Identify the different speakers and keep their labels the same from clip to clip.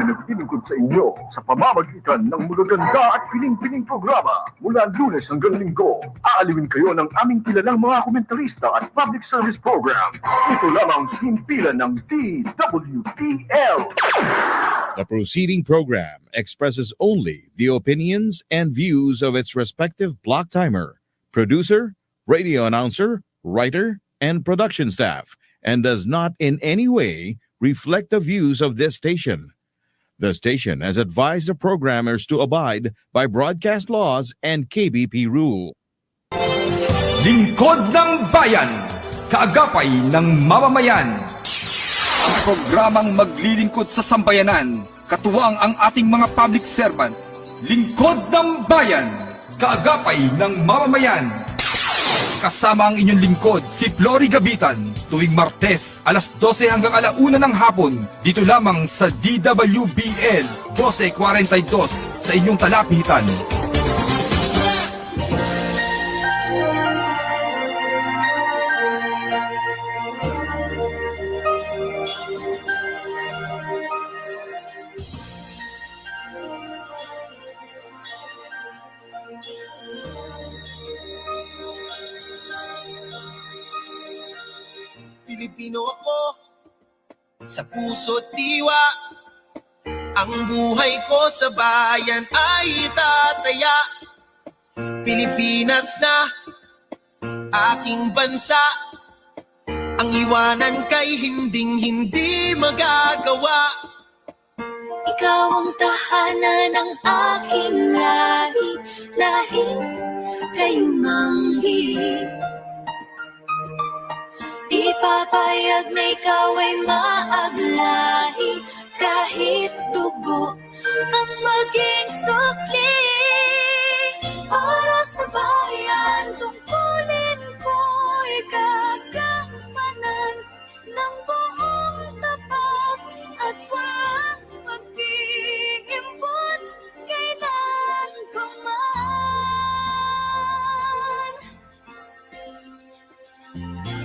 Speaker 1: naglilingkod sa inyo sa pamamagitan ng magaganda at piling-piling programa mula Lunes hanggang Linggo. Aalawin kayo ng aming kilalang mga komentarista at public service program. Ito lamang himpilan ng DWPL.
Speaker 2: The proceeding program expresses only the opinions and views of its respective block timer, producer, radio announcer, writer, and production staff, and does not in any way reflect the views of this station. The station has advised the programmers to abide by broadcast laws and KBP rule.
Speaker 3: Lingkod ng Bayan, kaagapay ng mamamayan. Ang programang maglilingkod sa sambayanan, katuwang ang ating mga public servants. Lingkod ng Bayan, kaagapay ng mamamayan. Kasama ang inyong lingkod, si Flory Gavitan, tuwing Martes, alas 12 hanggang alauna ng hapon, dito lamang sa DWBL 1242 sa inyong talapitan.
Speaker 4: Pilipino ako, sa puso't diwa. Ang buhay ko sa bayan ay tataya. Pilipinas na aking bansa. Ang iwanan kay hinding-hindi magagawa.
Speaker 5: Ikaw ang tahanan ng aking lahi, lahing kayumanggi. Di papayag na ikaw ay maaglahi, kahit dugo ang maging sukli. Para sa bayan, tungkulin ko'y gagampanan ng buong tapat at walang pag-iimpot kailan pa man.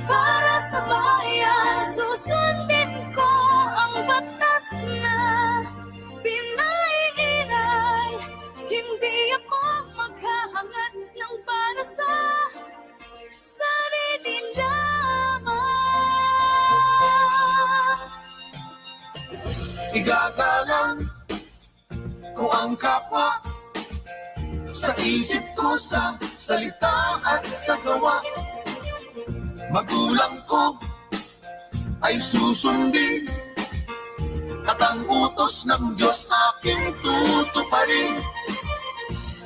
Speaker 5: Para sa bayan, susundin ko ang batas na pinaiiral. Hindi ako maghahangad ng para sa sarili lamang.
Speaker 4: Igagalang ko ang kapwa, sa isip ko, sa salita at sa gawa. Magulang ko ay susundin, at ang utos ng Diyos aking tutuparin.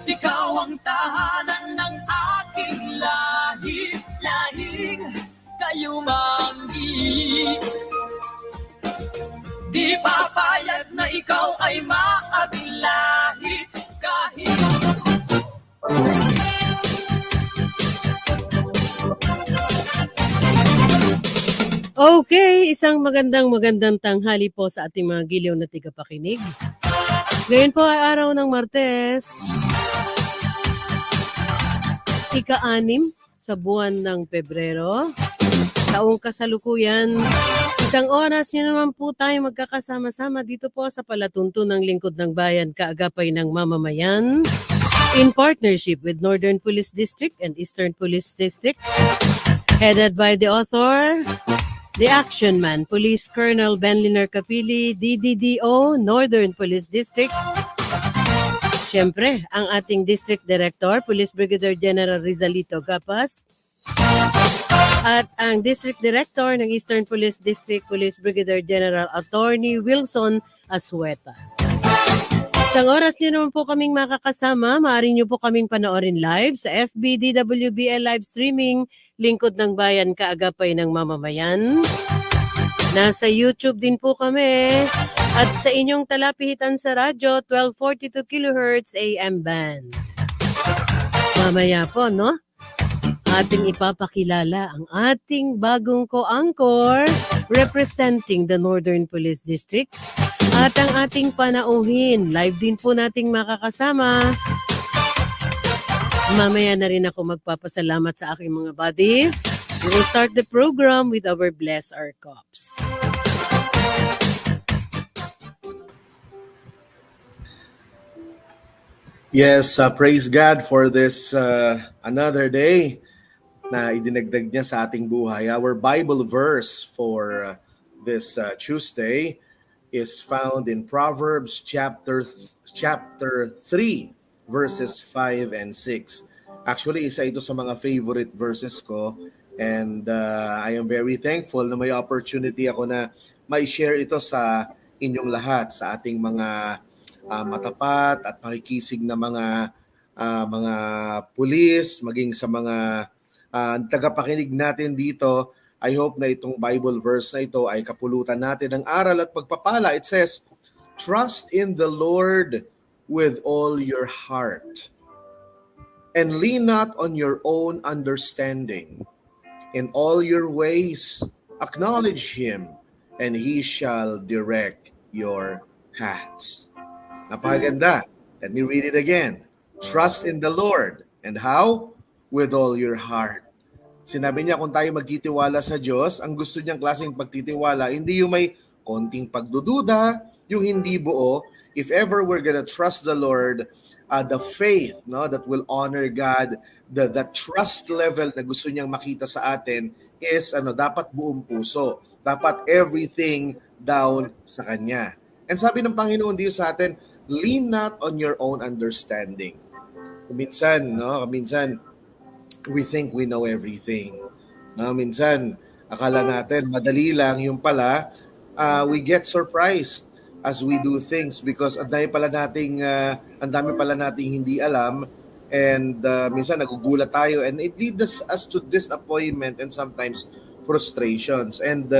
Speaker 6: Ikaw ang tahanan ng aking lahi, lahing kayumanggi. Di papayag na ikaw ay maaglahi, kahit
Speaker 7: Okay, isang magandang tanghali po sa ating mga giliw na tigapakinig. Ngayon po ay araw ng Martes, ika-6 sa buwan ng Pebrero, taong kasalukuyan. Isang oras niyo naman po tayo magkakasama-sama dito po sa palatuntunang lingkod ng bayan, kaagapay ng mamamayan, in partnership with Northern Police District and Eastern Police District, headed by the author, the Action Man, Police Colonel Benliner Capili, DDDO, Northern Police District. Siyempre, ang ating District Director, Police Brigadier General Rizalito Gapas. At ang District Director ng Eastern Police District, Police Brigadier General Attorney Wilson Asueta. Isang oras niyo naman po kaming makakasama. Maaari niyo po kaming panoorin live sa FB DWBL live streaming, Lingkod ng Bayan, kaagapay ng mamamayan. Nasa YouTube din po kami. At sa inyong talapihitan sa radyo, 1242 kHz AM band. Mamaya po, no? Ating ipapakilala ang ating bagong co-anchor representing the Northern Police District. At ang ating panauhin, live din po nating makakasama. Mamaya na rin ako magpapasalamat sa aking mga buddies. We will start the program with our Bless Our Cups.
Speaker 8: Yes, praise God for this another day na idinagdag niya sa ating buhay. Our Bible verse for this Tuesday is found in Proverbs chapter 3 verses 5 and 6. Actually, isa ito sa mga favorite verses ko, and I am very thankful na may opportunity ako na may share ito sa inyong lahat, sa ating mga matapat at makikisig na mga pulis, maging sa mga tagapakinig natin dito. I hope na itong Bible verse na ito ay kapulutan natin ng aral at pagpapala. It says, "Trust in the Lord with all your heart, and lean not on your own understanding. In all your ways acknowledge Him, and He shall direct your paths." Napakaganda. Let me read it again. Trust in the Lord. And how? With all your heart. Sinabi niya kung tayo magtitiwala sa Diyos, ang gusto niyang klaseng pagtitiwala, hindi yung may konting pagdududa, yung hindi buo. If ever we're gonna trust the Lord, the faith that will honor God, the trust level na gusto niyang makita sa atin is dapat buong puso. Dapat everything down sa Kanya. And sabi ng Panginoon dito sa atin, lean not on your own understanding. Minsan we think we know everything. Minsan, akala natin madali lang, yung pala, we get surprised as we do things because ang dami pala nating hindi alam, and minsan nagugulat tayo, and it leads us to disappointment and sometimes frustrations. And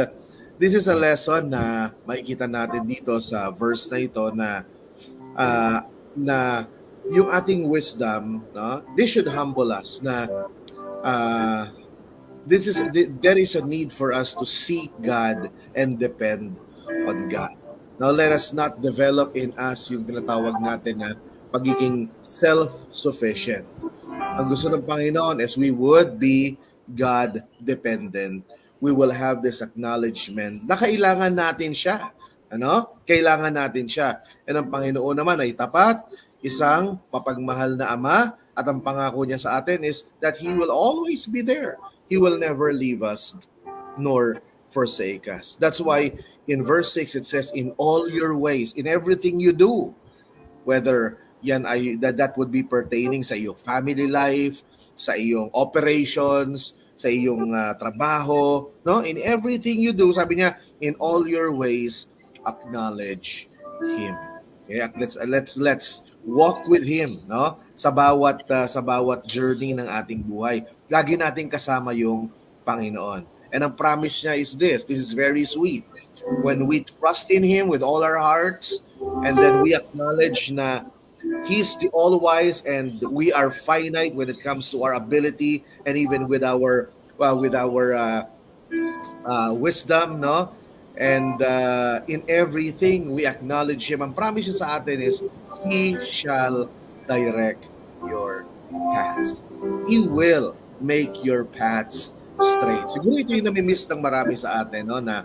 Speaker 8: this is a lesson na makikita natin dito sa verse na ito na yung ating wisdom, this should humble us na there is a need for us to seek God and depend on God. Now let us not develop in us yung tinatawag natin na pagiging self-sufficient. Ang gusto ng Panginoon is we would be God-dependent. We will have this acknowledgement na kailangan natin siya. Kailangan natin siya. And ang Panginoon naman ay tapat, isang papagmahal na Ama, at ang pangako niya sa atin is that He will always be there. He will never leave us nor forsake us. That's why in verse 6 it says, in all your ways, in everything you do, whether that would be pertaining sa iyong family life, sa iyong operations, sa iyong trabaho, in everything you do, sabi niya, in all your ways, acknowledge Him. Okay? Let's walk with Him, sa bawat journey ng ating buhay. Lagi nating kasama yung Panginoon. And ang promise niya is this is very sweet. When we trust in Him with all our hearts, and then we acknowledge na He's the all-wise and we are finite when it comes to our ability and even with our wisdom, and in everything we acknowledge Him. Ang promise niya sa atin is He shall direct your paths. He will make your paths straight. Siguro ito yung nami-miss ng marami sa atin, na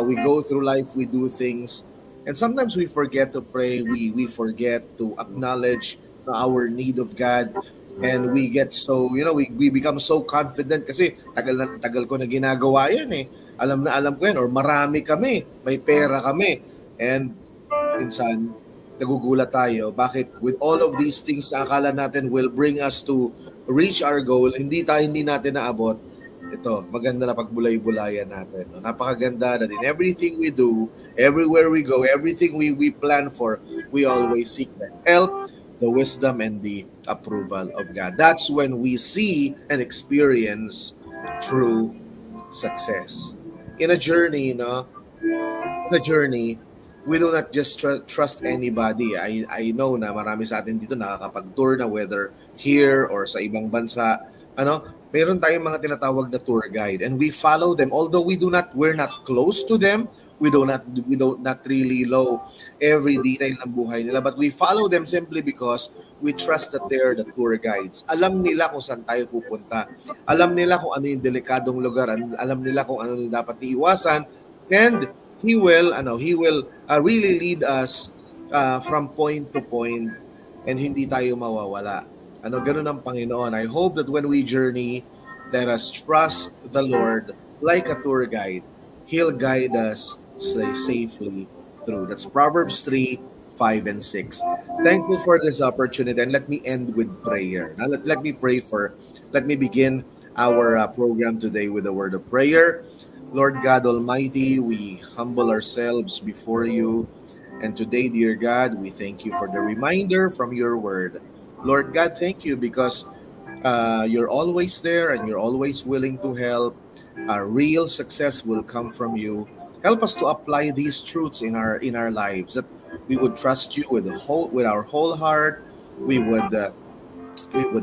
Speaker 8: we go through life, we do things, and sometimes we forget to pray, we forget to acknowledge our need of God, and we get so, we become so confident kasi tagal ko na ginagawa yan Alam ko yan, or marami kami, may pera kami, and minsan nagugulat tayo. Bakit with all of these things na akala natin will bring us to reach our goal, hindi natin naabot. Ito, maganda na pagbulay-bulayan natin. Napakaganda that in everything we do, everywhere we go, everything we plan for, we always seek the help, the wisdom, and the approval of God. That's when we see and experience true success. In a journey, we do not just trust anybody. I know na marami sa atin dito nakakapag-tour na, whether here or sa ibang bansa. Meron tayong mga tinatawag na tour guide, and we follow them. Although we're not close to them, we don't really know every detail ng buhay nila, but we follow them simply because we trust that they're the tour guides. Alam nila kung saan tayo pupunta. Alam nila kung ano yung delikadong lugar. Alam nila kung ano yung dapat iiwasan. And He will really lead us from point to point and hindi tayo mawawala. Ganun ang Panginoon. I hope that when we journey, let us trust the Lord like a tour guide. He'll guide us safely through. That's Proverbs 3, 5, and 6. Thankful for this opportunity, and let me end with prayer. Now, let me begin our program today with a word of prayer. Lord God Almighty, we humble ourselves before you. And today, dear God, we thank you for the reminder from your word. Lord God, thank you because you're always there and you're always willing to help. Our real success will come from you. Help us to apply these truths in our lives, that we would trust you with our whole heart. We would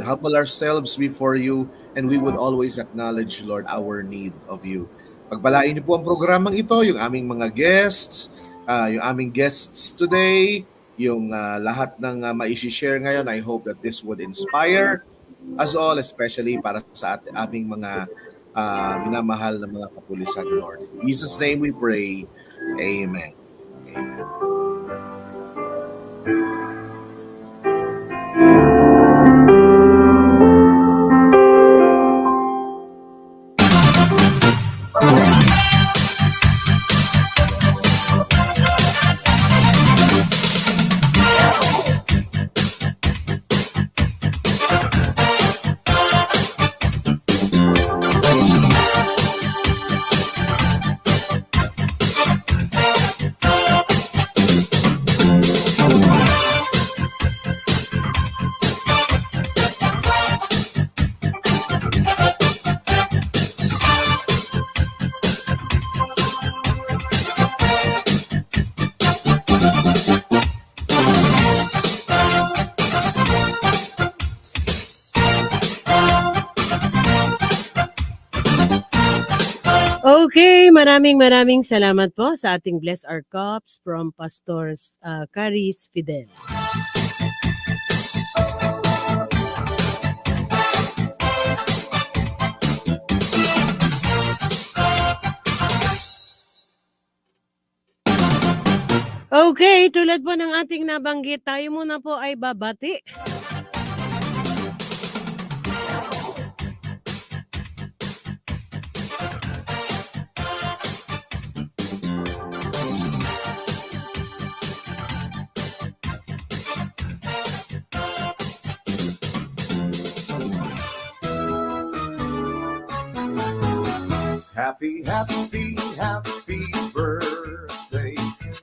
Speaker 8: humble ourselves before you, and we would always acknowledge, Lord, our need of you. Pagpalain niyo po ang programang ito, yung aming mga guests, yung aming guests today, yung lahat ng ma-share ngayon. I hope that this would inspire us all, especially para sa aming mga minamahal na mga kapulisan, Lord. In Jesus' name we pray. Amen. Amen.
Speaker 7: Okay, maraming salamat po sa ating Bless Our Cups from Pastor Caris Fidel. Okay, tulad po ng ating nabanggit, tayo muna po ay babati.
Speaker 4: Happy, happy, happy birthday.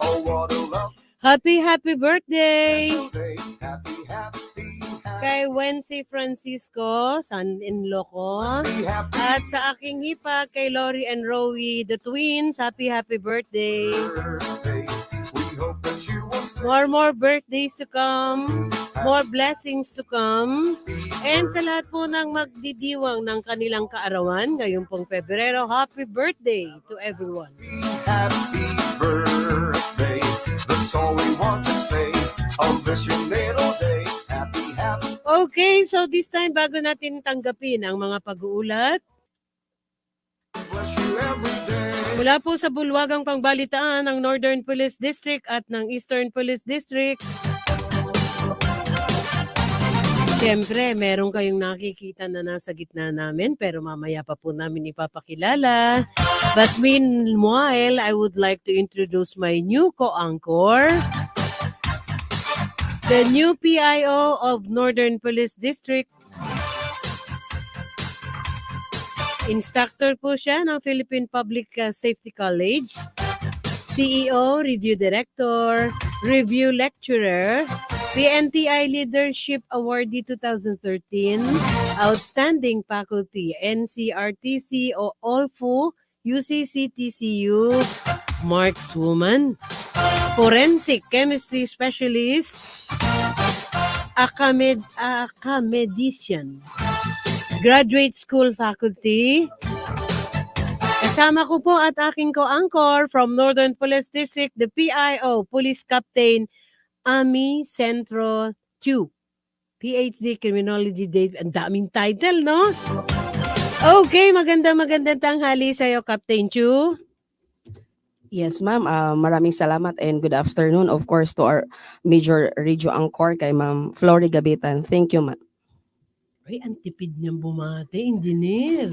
Speaker 4: Oh, what a love.
Speaker 7: Happy birthday!
Speaker 4: Happy, happy, happy.
Speaker 7: Kay Wency Francisco, son-in-law ko.
Speaker 4: Be happy
Speaker 7: At sa aking hipa, kay Lori and Rowie, the twins, happy birthday.
Speaker 4: birthday. We hope that you will stay.
Speaker 7: More birthdays to come, more blessings to come. And sa lahat po ng magdidiwang ng kanilang kaarawan, ngayong pong Pebrero, happy birthday to everyone.
Speaker 4: Happy birthday. That's all we want to say on this your little day. Happy, happy.
Speaker 7: Okay, so this time, bago natin tanggapin ang mga pag-uulat,
Speaker 4: Bless you every day.
Speaker 7: mula po sa bulwagang pangbalitaan ng Northern Police District at ng Eastern Police District, siyempre, meron kayong nakikita na nasa gitna namin, pero mamaya pa po namin ipapakilala. But meanwhile, I would like to introduce my new co-anchor, the new PIO of Northern Police District. Instructor po siya ng Philippine Public Safety College, CEO, Review Director, Review Lecturer, PNTI Leadership Awardee 2013, Outstanding Faculty, NCRTC o OLFU, UCC-TCU, Markswoman, Forensic Chemistry Specialist, Academician, Graduate School Faculty. Kasama ko po at aking co-anchor from Northern Police District, the PIO, Police Captain Ami Centro 2. PhD Criminology Date. Ang daming title, no? Okay, magandang tanghali sa'yo, Captain Chu.
Speaker 9: Yes, ma'am. Maraming salamat and good afternoon, of course, to our major radio anchor kay Ma'am Flory Gabitan. Thank you, ma'am.
Speaker 7: Ay, ang tipid niyang bumate, engineer.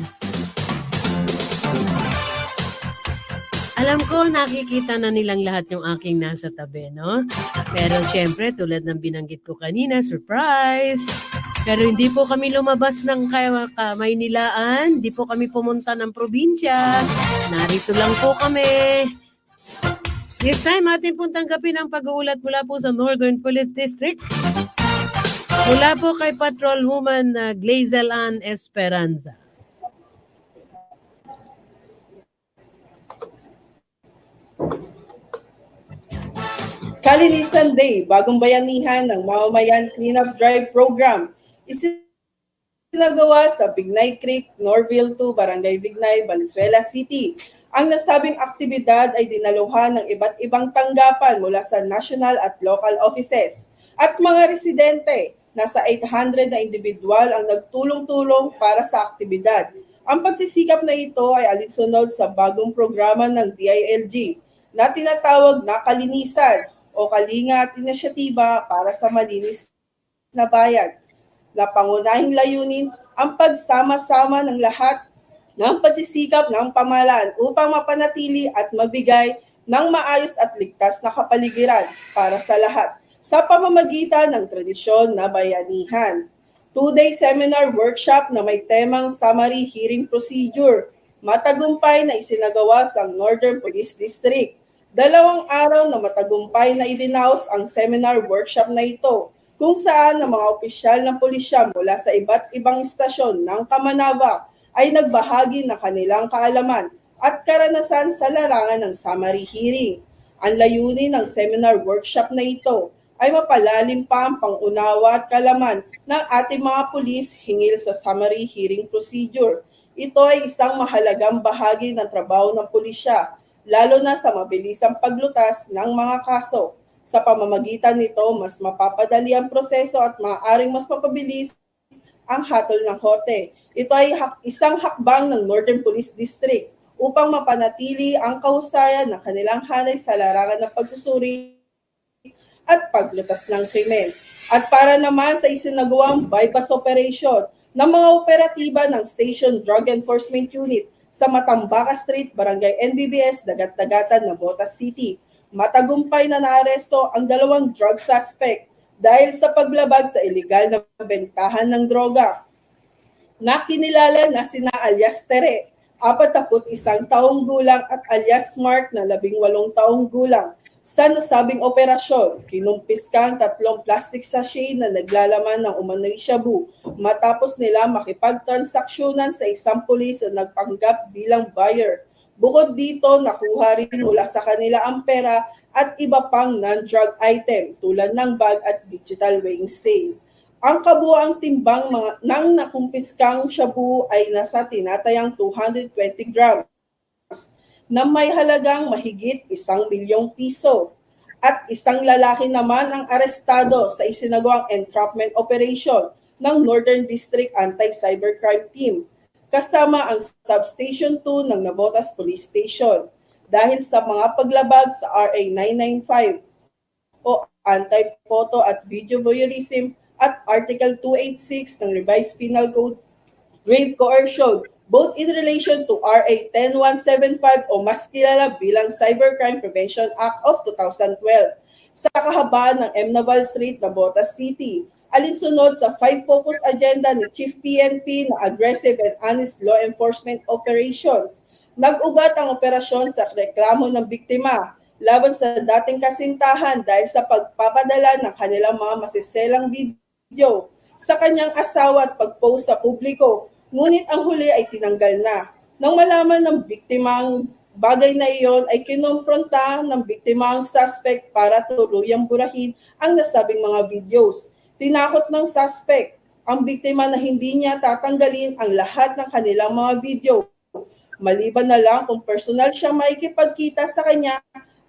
Speaker 7: Alam ko, nakikita na nilang lahat yung aking nasa tabi, no? Pero syempre, tulad ng binanggit ko kanina, surprise! Pero hindi po kami lumabas ng Maynilaan, hindi po kami pumunta ng probinsya. Narito lang po kami. This time, ating pong tanggapin ang pag-uulat mula po sa Northern Police District. Mula po kay Patrolwoman Glazel Ann Esperanza.
Speaker 10: Kalinisan Day, bagong bayanihan ng Mamamayan Cleanup Drive Program. Isinagawa sa Bignay Creek, Norville 2, Barangay Bignay, Valenzuela City. Ang nasabing aktibidad ay dinaluhan ng iba't ibang tanggapan mula sa national at local offices. At mga residente, nasa 800 na individual ang nagtulong-tulong para sa aktibidad. Ang pagsisikap na ito ay alinsunod sa bagong programa ng DILG na tinatawag na Kalinisan o Kalinga at Inisyatiba para sa Malinis na Bayan, na pangunahing layunin ang pagsama-sama ng lahat ng pagsisikap ng pamahalaan upang mapanatili at mabigay ng maayos at ligtas na kapaligiran para sa lahat sa pamamagitan ng tradisyon na bayanihan. 2-day seminar workshop na may temang summary hearing procedure, matagumpay na isinagawa sa Northern Police District. 2 araw na matagumpay na idinaos ang seminar workshop na ito, kung saan ang mga opisyal ng pulisya mula sa iba't ibang istasyon ng Kamanava ay nagbahagi ng kanilang kaalaman at karanasan sa larangan ng summary hearing. Ang layunin ng seminar workshop na ito ay mapalalim pa ang pangunawa at kalaman ng ating mga pulis hingil sa summary hearing procedure. Ito ay isang mahalagang bahagi ng trabaho ng pulisya, lalo na sa mabilisang paglutas ng mga kaso. Sa pamamagitan nito, mas mapapadali ang proseso at maaaring mas mapabilis ang hatol ng korte. Ito ay isang hakbang ng Northern Police District upang mapanatili ang kahusayan ng kanilang hanay sa larangan ng pagsusuri at paglutas ng krimen. At para naman sa isinagawang bypass operation ng mga operatiba ng Station Drug Enforcement Unit sa Matambaka Street, Barangay NBBS, Dagat-Dagatan, Navotas City, matagumpay na naaresto ang 2 drug suspect dahil sa paglabag sa iligal na bentahan ng droga. Nakinilala na sina alias Tere, 41 taong gulang at alias Smart na 18 taong gulang. Sa nasabing operasyon, kinumpiskang 3 plastic sachet na naglalaman ng umano'y shabu matapos nila makipagtransaksyonan sa isang pulis na nagpanggap bilang buyer. Bukod dito, nakuha rin mula sa kanila ang pera at iba pang non-drug item tulad ng bag at digital weighing scale. Ang kabuuang timbang ng nakumpiskang shabu ay nasa tinatayang 220 grams na may halagang mahigit 1 milyong piso. At isang lalaki naman ang arestado sa isinagawang entrapment operation ng Northern District Anti-Cybercrime Team kasama ang Substation 2 ng Navotas Police Station dahil sa mga paglabag sa RA 995 o Anti-Photo at Video Voyeurism at Article 286 ng Revised Penal Code, grave coercion, both in relation to RA 10175 o mas kilala bilang Cybercrime Prevention Act of 2012 sa kahabaan ng M. Naval Street, Navotas City, alinsunod sa 5-focus agenda ni Chief PNP na Aggressive and Honest Law Enforcement Operations. Nag-ugat ang operasyon sa reklamo ng biktima laban sa dating kasintahan dahil sa pagpapadala ng kanilang mga masiselang video sa kanyang asawa at pag-post sa publiko. Ngunit ang huli ay tinanggal na. Nang malaman ng biktimang bagay na iyon ay kinumpronta ng biktima ang suspect para tuluyang burahin ang nasabing mga videos. Tinakot ng suspect ang biktima na hindi niya tatanggalin ang lahat ng kanilang mga video. Maliban na lang kung personal siya maikipagkita sa kanya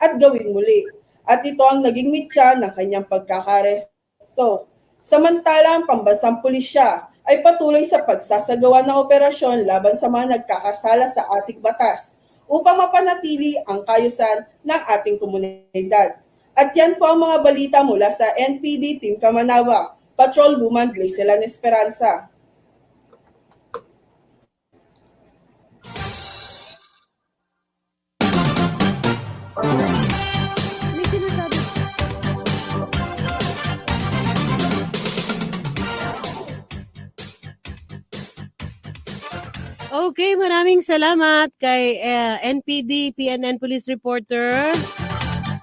Speaker 10: at gawin muli. At ito ang naging mitya ng kanyang pagkakaresto. Samantala, ang pambansang pulisya ay patuloy sa pagsasagawa ng operasyon laban sa mga nagkakasala sa ating batas. upang mapanatili ang kaayusan ng ating komunidad. At yan po ang mga balita mula sa NPD Team Kamanawak, Patrolwoman Glacelan Esperanza.
Speaker 7: May sinasabi. Okay, maraming salamat kay NPD, PNN Police Reporter,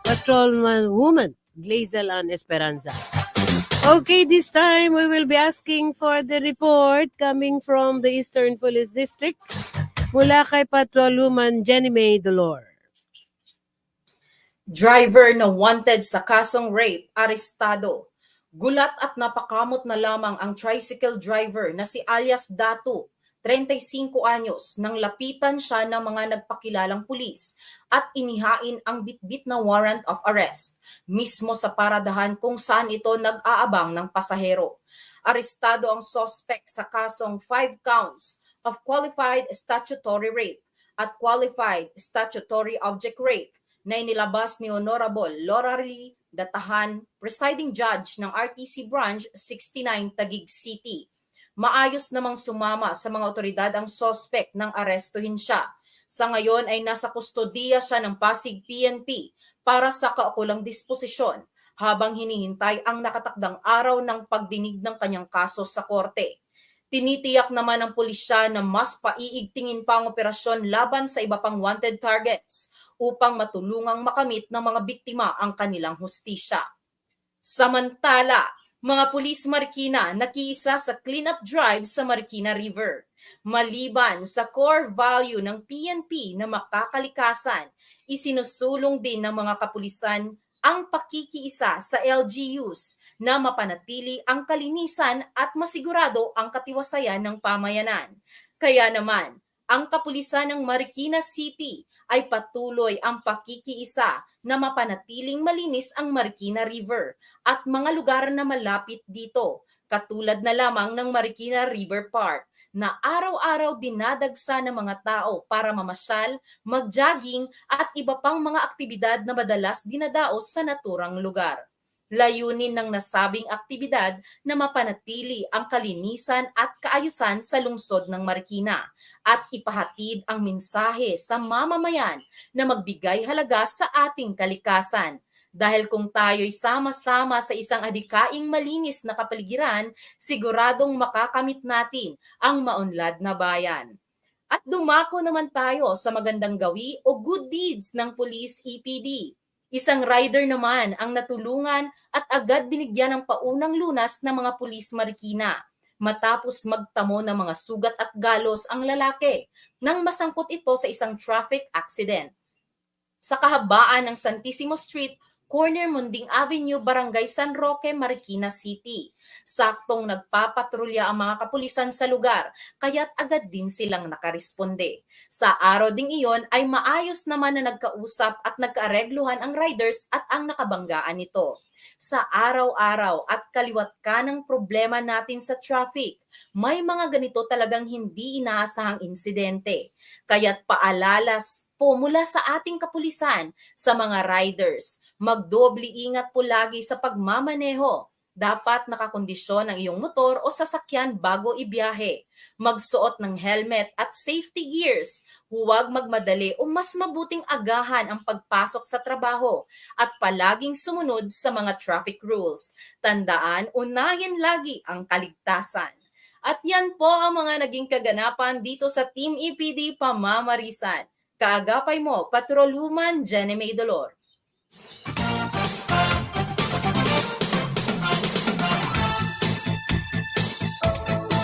Speaker 7: Patrolman Woman, Glacelan Esperanza. Okay, this time we will be asking for the report coming from the Eastern Police District mula kay Patrolwoman Jenny May Dolor.
Speaker 11: Driver na wanted sa kasong rape, arestado. Gulat at napakamot na lamang ang tricycle driver na si alias Datu, 35 anyos, nang lapitan siya ng mga nagpakilalang pulis at inihain ang bitbit na warrant of arrest mismo sa paradahan kung saan ito nag-aabang ng pasahero. Arestado ang suspect sa kasong 5 counts of qualified statutory rape at qualified statutory object rape na inilabas ni Honorable Laura Lee Datahan, presiding judge ng RTC Branch 69 Taguig City. Maayos namang sumama sa mga otoridad ang suspect nang arestuhin siya. Sa ngayon ay nasa kustodiya siya ng Pasig PNP para sa kaukulang disposisyon habang hinihintay ang nakatakdang araw ng pagdinig ng kanyang kaso sa korte. Tinitiyak naman ng pulisya na mas paiigtingin pa ang operasyon laban sa iba pang wanted targets upang matulungang makamit ng mga biktima ang kanilang hustisya. Samantala, mga pulis Marikina nakiisa sa cleanup drive sa Marikina River. Maliban sa core value ng PNP na makakalikasan, isinusulong din ng mga kapulisan ang pakikiisa sa LGUs na mapanatili ang kalinisan at masigurado ang katiwasayan ng pamayanan. Kaya naman, ang kapulisan ng Marikina City ay patuloy ang pakikiisa na mapanatiling malinis ang Marikina River at mga lugar na malapit dito, katulad na lamang ng Marikina River Park na araw-araw dinadagsa ng mga tao para mamasyal, mag-jogging at iba pang mga aktibidad na madalas dinadaos sa naturang lugar. Layunin ng nasabing aktibidad na mapanatili ang kalinisan at kaayusan sa lungsod ng Marikina at ipahatid ang mensahe sa mamamayan na magbigay halaga sa ating kalikasan. Dahil kung tayo'y sama-sama sa isang adhikaing malinis na kapaligiran, siguradong makakamit natin ang maunlad na bayan. At dumako naman tayo sa magandang gawi o good deeds ng Police EPD. Isang rider naman ang natulungan at agad binigyan ng paunang lunas ng mga pulis Marikina matapos magtamo ng mga sugat at galos ang lalaki nang masangkot ito sa isang traffic accident. Sa kahabaan ng Santissimo Street, corner Munding Avenue, Barangay San Roque, Marikina City. Saktong nagpapatrolya ang mga kapulisan sa lugar, kaya't agad din silang nakaresponde. Sa araw ding iyon ay maayos naman na nagkausap at nagkaaregluhan ang riders at ang nakabanggaan nito. Sa araw-araw at kaliwat ka ng problema natin sa traffic, may mga ganito talagang hindi inaasahang insidente. Kaya't paalalas po mula sa ating kapulisan sa mga riders, magdoble ingat po lagi sa pagmamaneho. Dapat nakakondisyon ang iyong motor o sasakyan bago ibiyahe. Magsuot ng helmet at safety gears. Huwag magmadali o mas mabuting agahan ang pagpasok sa trabaho at palaging sumunod sa mga traffic rules. Tandaan, unahin lagi ang kaligtasan. At yan po ang mga naging kaganapan dito sa Team EPD Pamamarisan. Kaagapay mo, Patrolwoman Jenny May Dolor.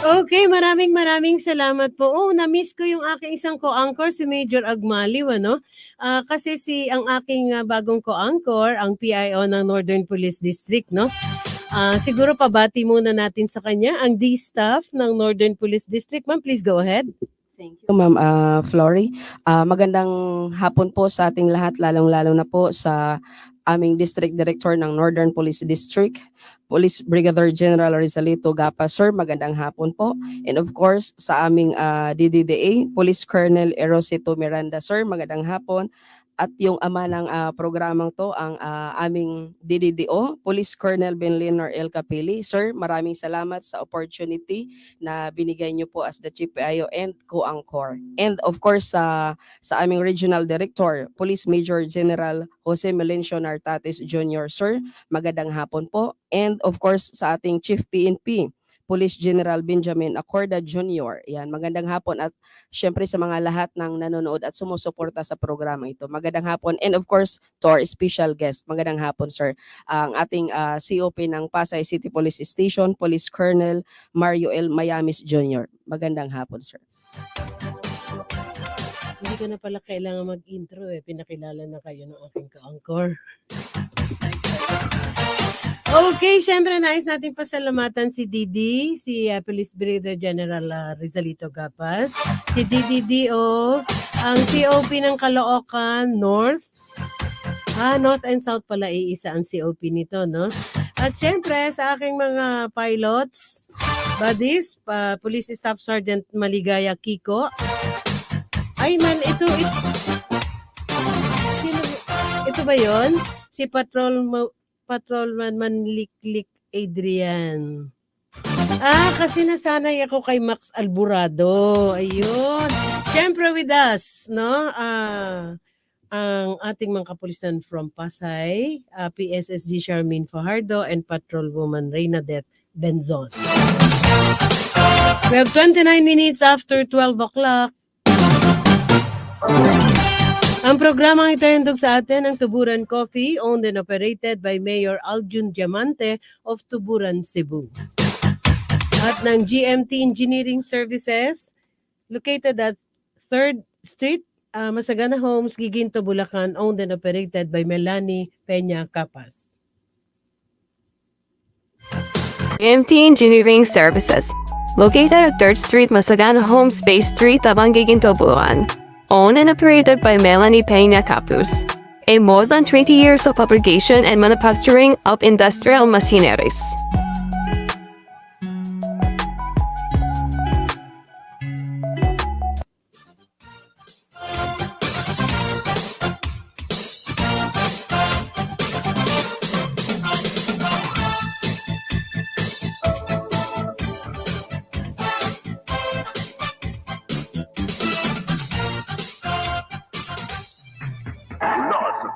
Speaker 7: Okay, maraming salamat po. Oh, na-miss ko yung aking isang co-anchor, si Major Agmaliw, ano? Kasi ang aking bagong co-anchor, ang PIO ng Northern Police District, no? Siguro pabati muna natin sa kanya, ang D-staff ng Northern Police District. Ma'am, please go ahead.
Speaker 9: Thank you, Ma'am Flory. Magandang hapon po sa ating lahat, lalong-lalo na po sa aming District Director ng Northern Police District, Police Brigadier General Rizalito Gapas. Sir, magandang hapon po. And of course, sa aming DDDA, Police Colonel Erosito Miranda. Sir, magandang hapon. At yung ama ng programang to, ang aming DDDO, Police Colonel Benlinor L. Capili. Sir, maraming salamat sa opportunity na binigay niyo po as the Chief PIO and co-anchor. And of course, sa aming Regional Director, Police Major General Jose Melencio Nartates Jr. Sir, magandang hapon po. And of course, sa ating Chief PNP, Police General Benjamin Acorda Jr. Yan, magandang hapon at syempre sa mga lahat ng nanonood at sumusuporta sa programa ito. Magandang hapon and of course to our special guest. Magandang hapon sir. Ang ating COP ng Pasay City Police Station, Police Colonel Mario L. Mayamis Jr. Magandang hapon sir.
Speaker 7: Hindi ko na pala kailangan mag-intro Pinakilala na kayo ng aking ka-anchor. Okay, syempre nais nating pasalamatan si Didi, si Police Brigadier General Rizalito Gapas, si DDDO, ang COP ng Caloocan North. North and South pala iisa ang COP nito, no? At syempre sa aking mga pilots, buddies, Police Staff Sergeant Maligaya Kiko. Ay man, ito ba yon? Si Patrolman Manliklik Adrian. Kasi nasanay ako kay Max Alburado. Ayun. Siyempre with us, no? Ang ating mga kapulisan from Pasay, PSSG Charmaine Fajardo and Patrolwoman Reynadette Benzon. We have 29 minutes after 12 o'clock. Ang programang ito handog sa atin ng Tuburan Coffee, owned and operated by Mayor Aljun Diamante of Tuburan, Cebu. At ng GMT Engineering Services, located at 3rd Street, Masagana Homes, Giginto, Bulacan, owned and operated by Melanie Peña Capas.
Speaker 12: GMT Engineering Services, located at 3rd Street, Masagana Homes, Phase 3, Tabang, Giginto, Bulacan. Owned and operated by Melanie Peña Capus. A more than 20 years of fabrication and manufacturing of industrial machineries.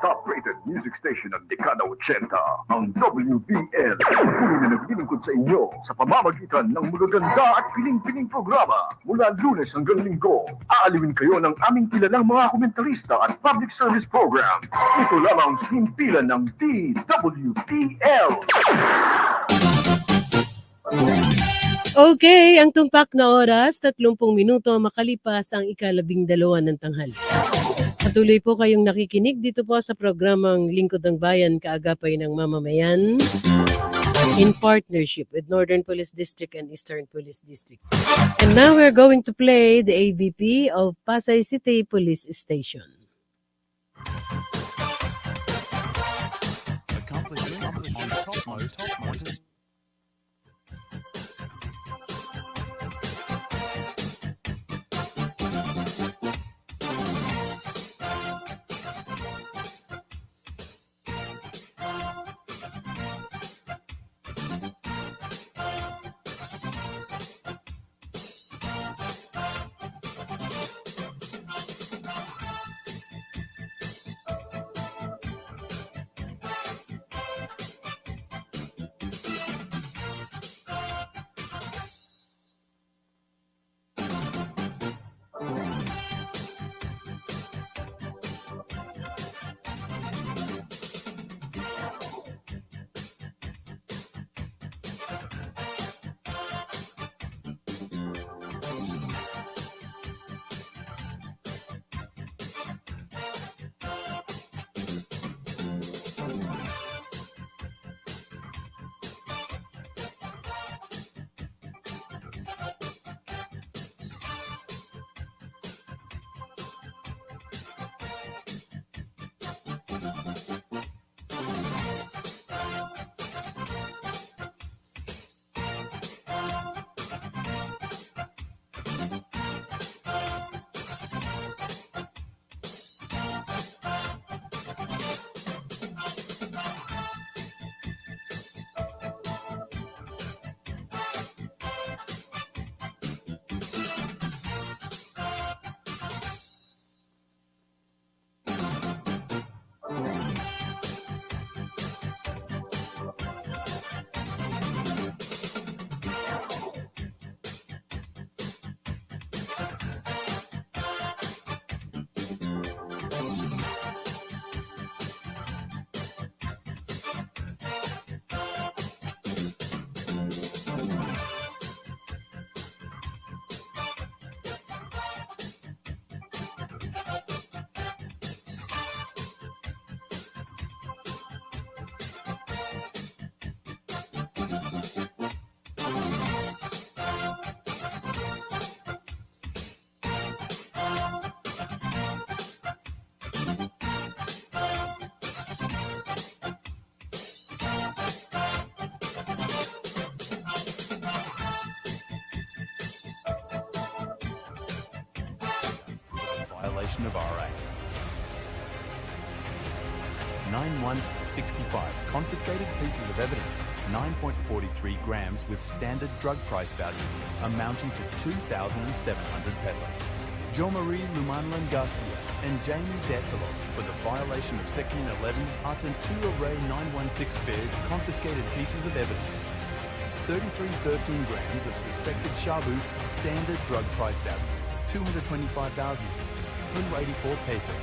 Speaker 1: Top-rated music station ng dekada 80, ang WBL. Patuloy na naglilingkod sa inyo sa pamamagitan ng magaganda at piling-piling programa. Mula Lunes hanggang Linggo, aaliwin kayo ng aming kilalang mga komentarista at public service program. Ito lamang himpilan ng DWBL.
Speaker 7: Okay, ang tumpak na oras, 30 minuto makalipas ang 12 ng tanghali. Patuloy po kayong nakikinig dito po sa programang Lingkod ng Bayan, kaagapay ng mamamayan in partnership with Northern Police District and Eastern Police District. And now we're going to play the ABP of Pasay City Police Station.
Speaker 13: violation of RA. 9165, confiscated pieces of evidence, 9.43 grams with standard drug price value, amounting to 2,700 pesos. Jo Marie Lumanlan Garcia and Jamie Detalo for the violation of Section 11, Item 2 Array 916 fares, confiscated pieces of evidence. 3313 grams of suspected shabu, standard drug price value, 225,084 pesos.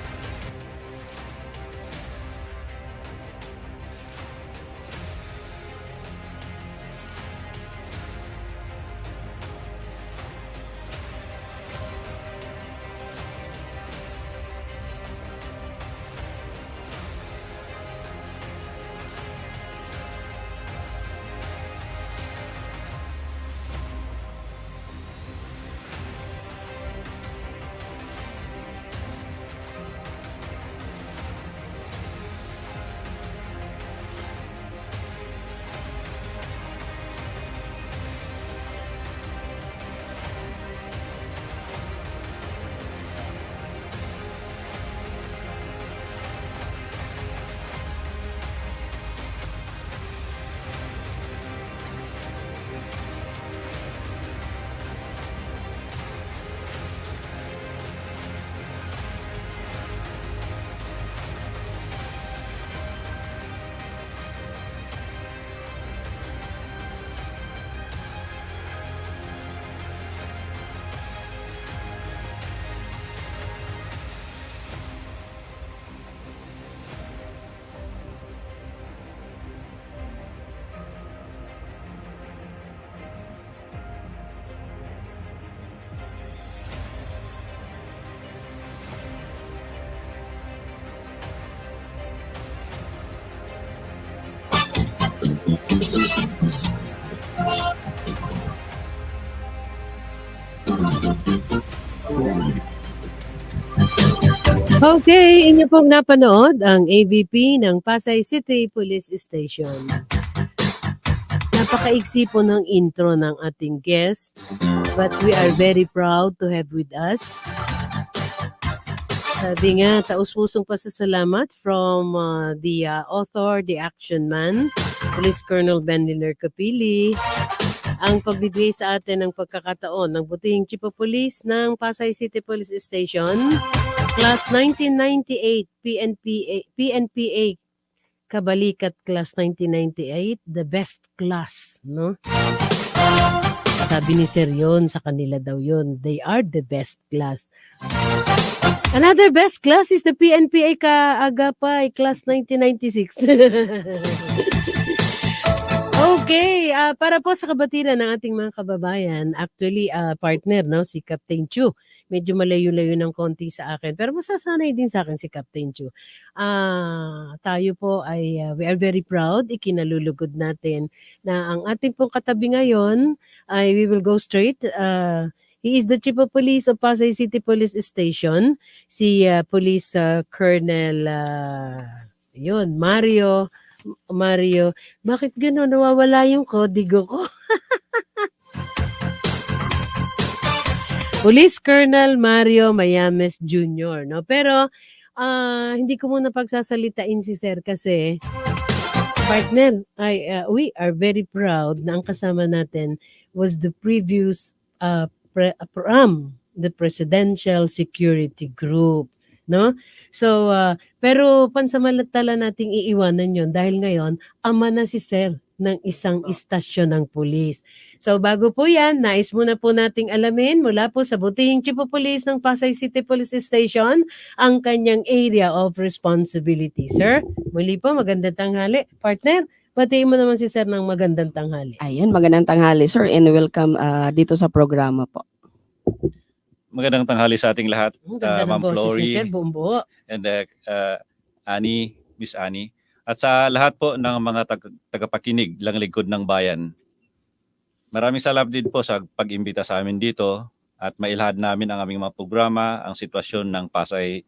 Speaker 7: Okay, inyo pong napanood ang AVP ng Pasay City Police Station. Napakaiksi po ng intro ng ating guest, but we are very proud to have with us. Sabi nga, taus-pusong pasasalamat from the author, the action man, Police Colonel Benliner Capili, ang pagbibigay sa atin ng pagkakataon ng butihing Chief of Police ng Pasay City Police Station, Class 1998, PNPA, Kabalikat Class 1998, the best class, no? Sabi ni Sir yun, sa kanila daw yun, they are the best class. Another best class is the PNPA Kaagapay, Class 1996. Okay, para po sa kabatiran ng ating mga kababayan, actually, partner, no, si Captain Chu. Medyo malayo-layo ng konti sa akin, pero masasanay din sa akin si Captain Chu. Tayo po ay, we are very proud, ikinalulugod natin na ang ating pong katabi ngayon ay we will go straight. He is the Chief of Police of Pasay City Police Station, si Police Colonel Mario. Bakit gano'n? Nawawala yung kodigo ko. Police Colonel Mario Mayames Jr. No? Pero hindi ko muna pagsasalitain si Sir kasi partner, we are very proud na ang kasama natin was the previous the Presidential Security Group. No? So, pero pansamantala nating iiwanan yon dahil ngayon, ama na si Sir ng isang istasyon ng pulis. So, bago po yan, nais muna po nating alamin mula po sa butihing Chief of Police ng Pasay City Police Station ang kanyang area of responsibility. Sir, muli po, magandang tanghali. Partner, batiin mo naman si Sir ng magandang tanghali.
Speaker 9: Ayan, magandang tanghali, sir, and welcome dito sa programa po.
Speaker 14: Magandang tanghali sa ating lahat, Ma'am Flory,
Speaker 7: Sir, Bumbo,
Speaker 14: and Miss Annie, at sa lahat po ng mga tagapakinig lang lingkod ng bayan. Maraming salamat din po sa pag-imbita sa amin dito at mailahad namin ang aming mga programa, ang sitwasyon ng Pasay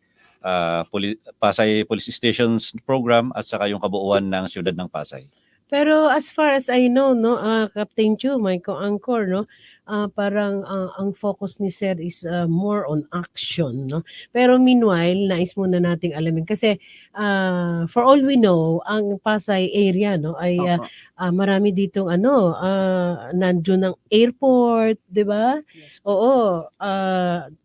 Speaker 14: Police Stations program at saka yung kabuuan ng siyudad ng Pasay.
Speaker 7: Pero as far as I know, no, Captain Chu, my co-anchor, no, parang ang focus ni Sir is more on action, no? Pero meanwhile, nais muna nating alamin kasi for all we know, ang Pasay area, no, ay marami ditong nandiyon ng airport, 'di ba? Oo.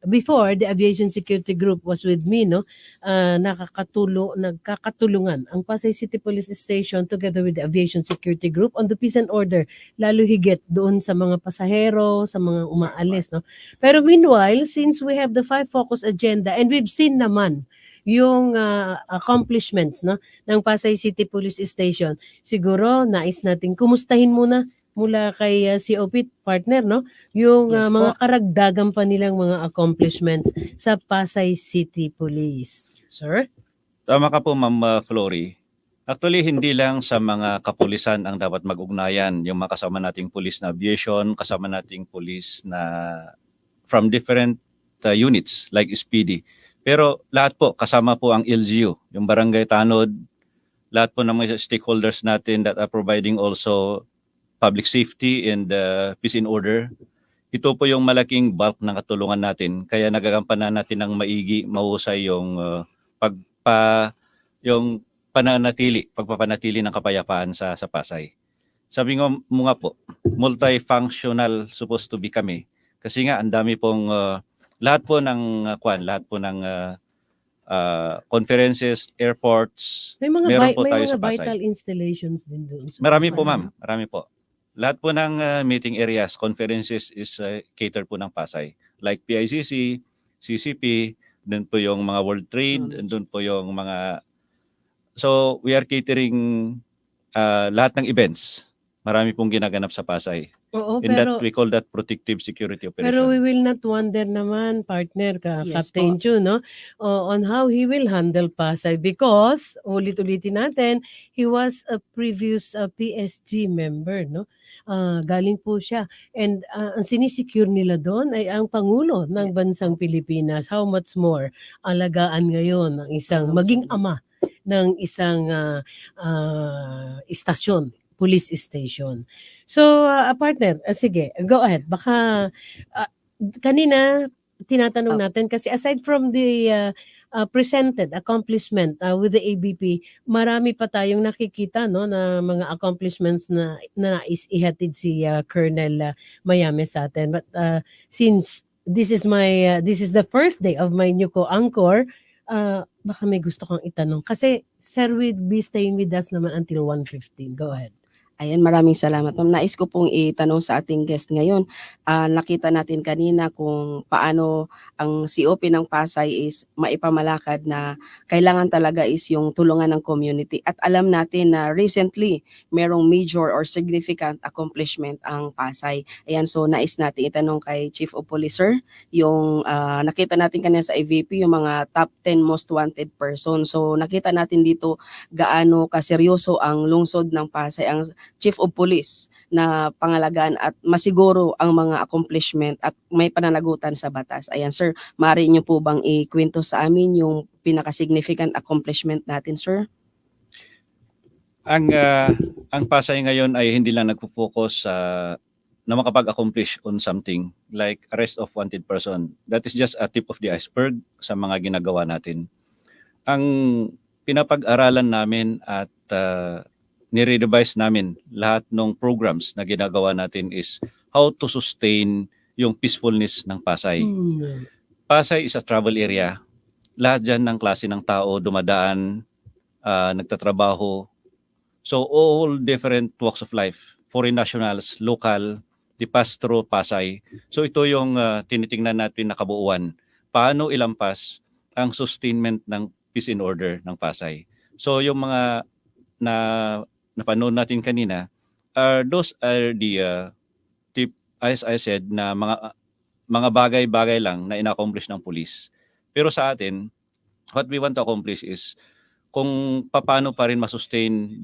Speaker 7: Before the Aviation Security Group was with me, no, nagkakatulungan ang Pasay City Police Station together with the Aviation Security Group on the peace and order, lalo higit doon sa mga pasahero, sa mga umaalis, no. Pero meanwhile, since we have the 5 focus agenda and we've seen naman yung accomplishments, no, ng Pasay City Police Station, siguro nais nating kumustahin muna mula kay COP partner, no, yung mga karagdagan pa nilang mga accomplishments sa Pasay City Police. Sir?
Speaker 14: Tama ka po, Ma'am Flory. Actually, hindi lang sa mga kapulisan ang dapat mag-ugnayan, yung mga kasama nating police na aviation, kasama nating police na from different units like SPD. Pero lahat po, kasama po ang LGU, yung Barangay Tanod, lahat po ng mga stakeholders natin that are providing also public safety and peace and order. Ito po yung malaking bulk ng katulungan natin. Kaya nagagampanan natin ng maigi, mahusay yung pagpapanatili ng kapayapaan sa Pasay. Sabi mo nga po, multifunctional supposed to be kami. Kasi nga ang dami pong lahat po ng conferences, airports, meron po tayo sa Pasay.
Speaker 7: Vital installations din doon.
Speaker 14: Marami po, ma'am. Marami po. Lahat po ng meeting areas, conferences is cater po ng Pasay. Like PICC, CCP, doon po yung mga World Trade, doon po yung mga... So, we are catering lahat ng events. Marami pong ginaganap sa Pasay.
Speaker 7: Oo,
Speaker 14: that we call that protective security operation.
Speaker 7: Pero we will not wonder naman, partner, Captain Chu, no, on how he will handle Pasay because, ulit-ulitin natin, he was a previous PSG member, no? Galing po siya. And ang sinisecure nila doon ay ang Pangulo ng Bansang Pilipinas. How much more alagaan ngayon ng isang maging ama ng isang istasyon, police station. So, partner, sige, go ahead. Baka kanina tinatanong natin kasi aside from the presented accomplishment with the ABP, marami pa tayong nakikita, no, na mga accomplishments na nais ihatid si Colonel Mayame sa atin. But since this is the first day of my new co-anchor, baka may gusto kang itanong. Kasi Sir will be staying with us naman until 1:15. Go ahead.
Speaker 9: Ayan, maraming salamat. Ma'am, nais ko pong itanong sa ating guest ngayon. Nakita natin kanina kung paano ang COP ng Pasay is maipamalakad na kailangan talaga is yung tulungan ng community. At alam natin na recently, merong major or significant accomplishment ang Pasay. Ayan, so nais natin itanong kay Chief of Police, sir, yung nakita natin kanina sa AVP, yung mga top 10 most wanted person. So nakita natin dito gaano kaseryoso ang lungsod ng Pasay, ang Chief of Police na pangalagaan at masiguro ang mga accomplishment at may pananagutan sa batas. Ayan, sir, maaari niyo po bang ikwento sa amin yung pinaka-significant accomplishment natin, sir?
Speaker 14: Ang Pasay ngayon ay hindi lang nagpo-focus na makapag-accomplish on something like arrest of wanted person. That is just a tip of the iceberg sa mga ginagawa natin. Ang pinapag-aralan namin at nire-revise namin lahat ng programs na ginagawa natin is how to sustain yung peacefulness ng Pasay. Pasay is a travel area. Lahat dyan ng klase ng tao dumadaan, nagtatrabaho. So all different walks of life, foreign nationals, local, they pass through Pasay. So ito yung tinitingnan natin na kabuuan. Paano ilampas ang sustainment ng peace and order ng Pasay. So yung mga napanood natin kanina, those are the tip, as I said, na mga bagay-bagay lang na ina-accomplish ng police. Pero sa atin, what we want to accomplish is kung paano pa rin masustain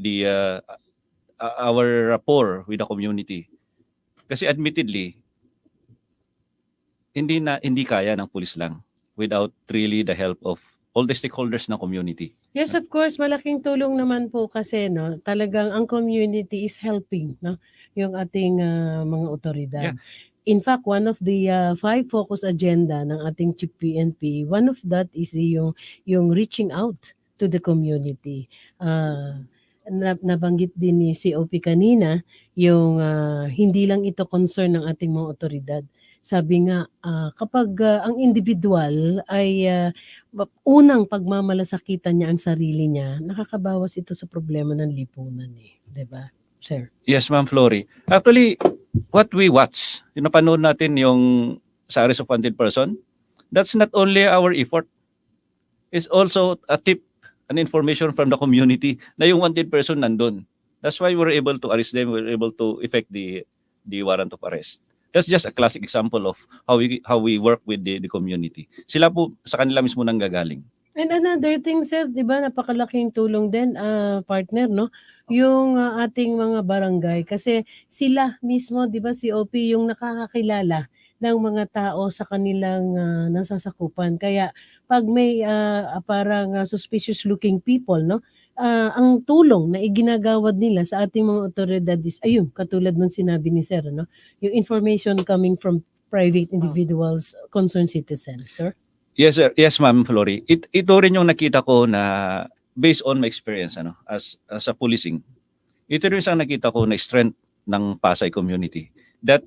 Speaker 14: our rapport with the community. Kasi admittedly, hindi kaya ng police lang without really the help of all the stakeholders ng community.
Speaker 7: Yes, of course, malaking tulong naman po kasi, no, talagang ang community is helping, no, yung ating mga otoridad.
Speaker 14: Yeah.
Speaker 7: in fact, one of the 5 focus agenda ng ating Chief PNP, one of that is yung reaching out to the community. Nabanggit din ni COP kanina yung hindi lang ito concern ng ating mga otoridad. Sabi nga, kapag ang individual ay unang pagmamalasakitan niya ang sarili niya, nakakabawas ito sa problema ng lipunan eh. Diba, sir?
Speaker 14: Yes, Ma'am Flory. Actually, what we watch, yung napanood natin yung sa arrest of wanted person, that's not only our effort. It's also a tip, an information from the community na yung wanted person nandun. That's why we were able to arrest them, we were able to effect the warrant of arrest. That's just a classic example of how we work with the community. Sila po sa kanila mismo nang gagaling.
Speaker 7: And another thing, sir, di ba, napakalaking tulong din, partner, no? Yung ating mga barangay. Kasi sila mismo, di ba, COP, yung nakakakilala ng mga tao sa kanilang nasasakupan. Kaya pag may parang suspicious looking people, no? Ang tulong na iginagawad nila sa ating mga otoridad is, ayun, katulad ng sinabi ni Sir, no? Yung information coming from private individuals, concerned citizens, sir?
Speaker 14: Yes, sir. Yes, Ma'am Flory. Ito rin yung nakita ko na based on my experience as a policing. Ito rin isang nakita ko na strength ng Pasay community. That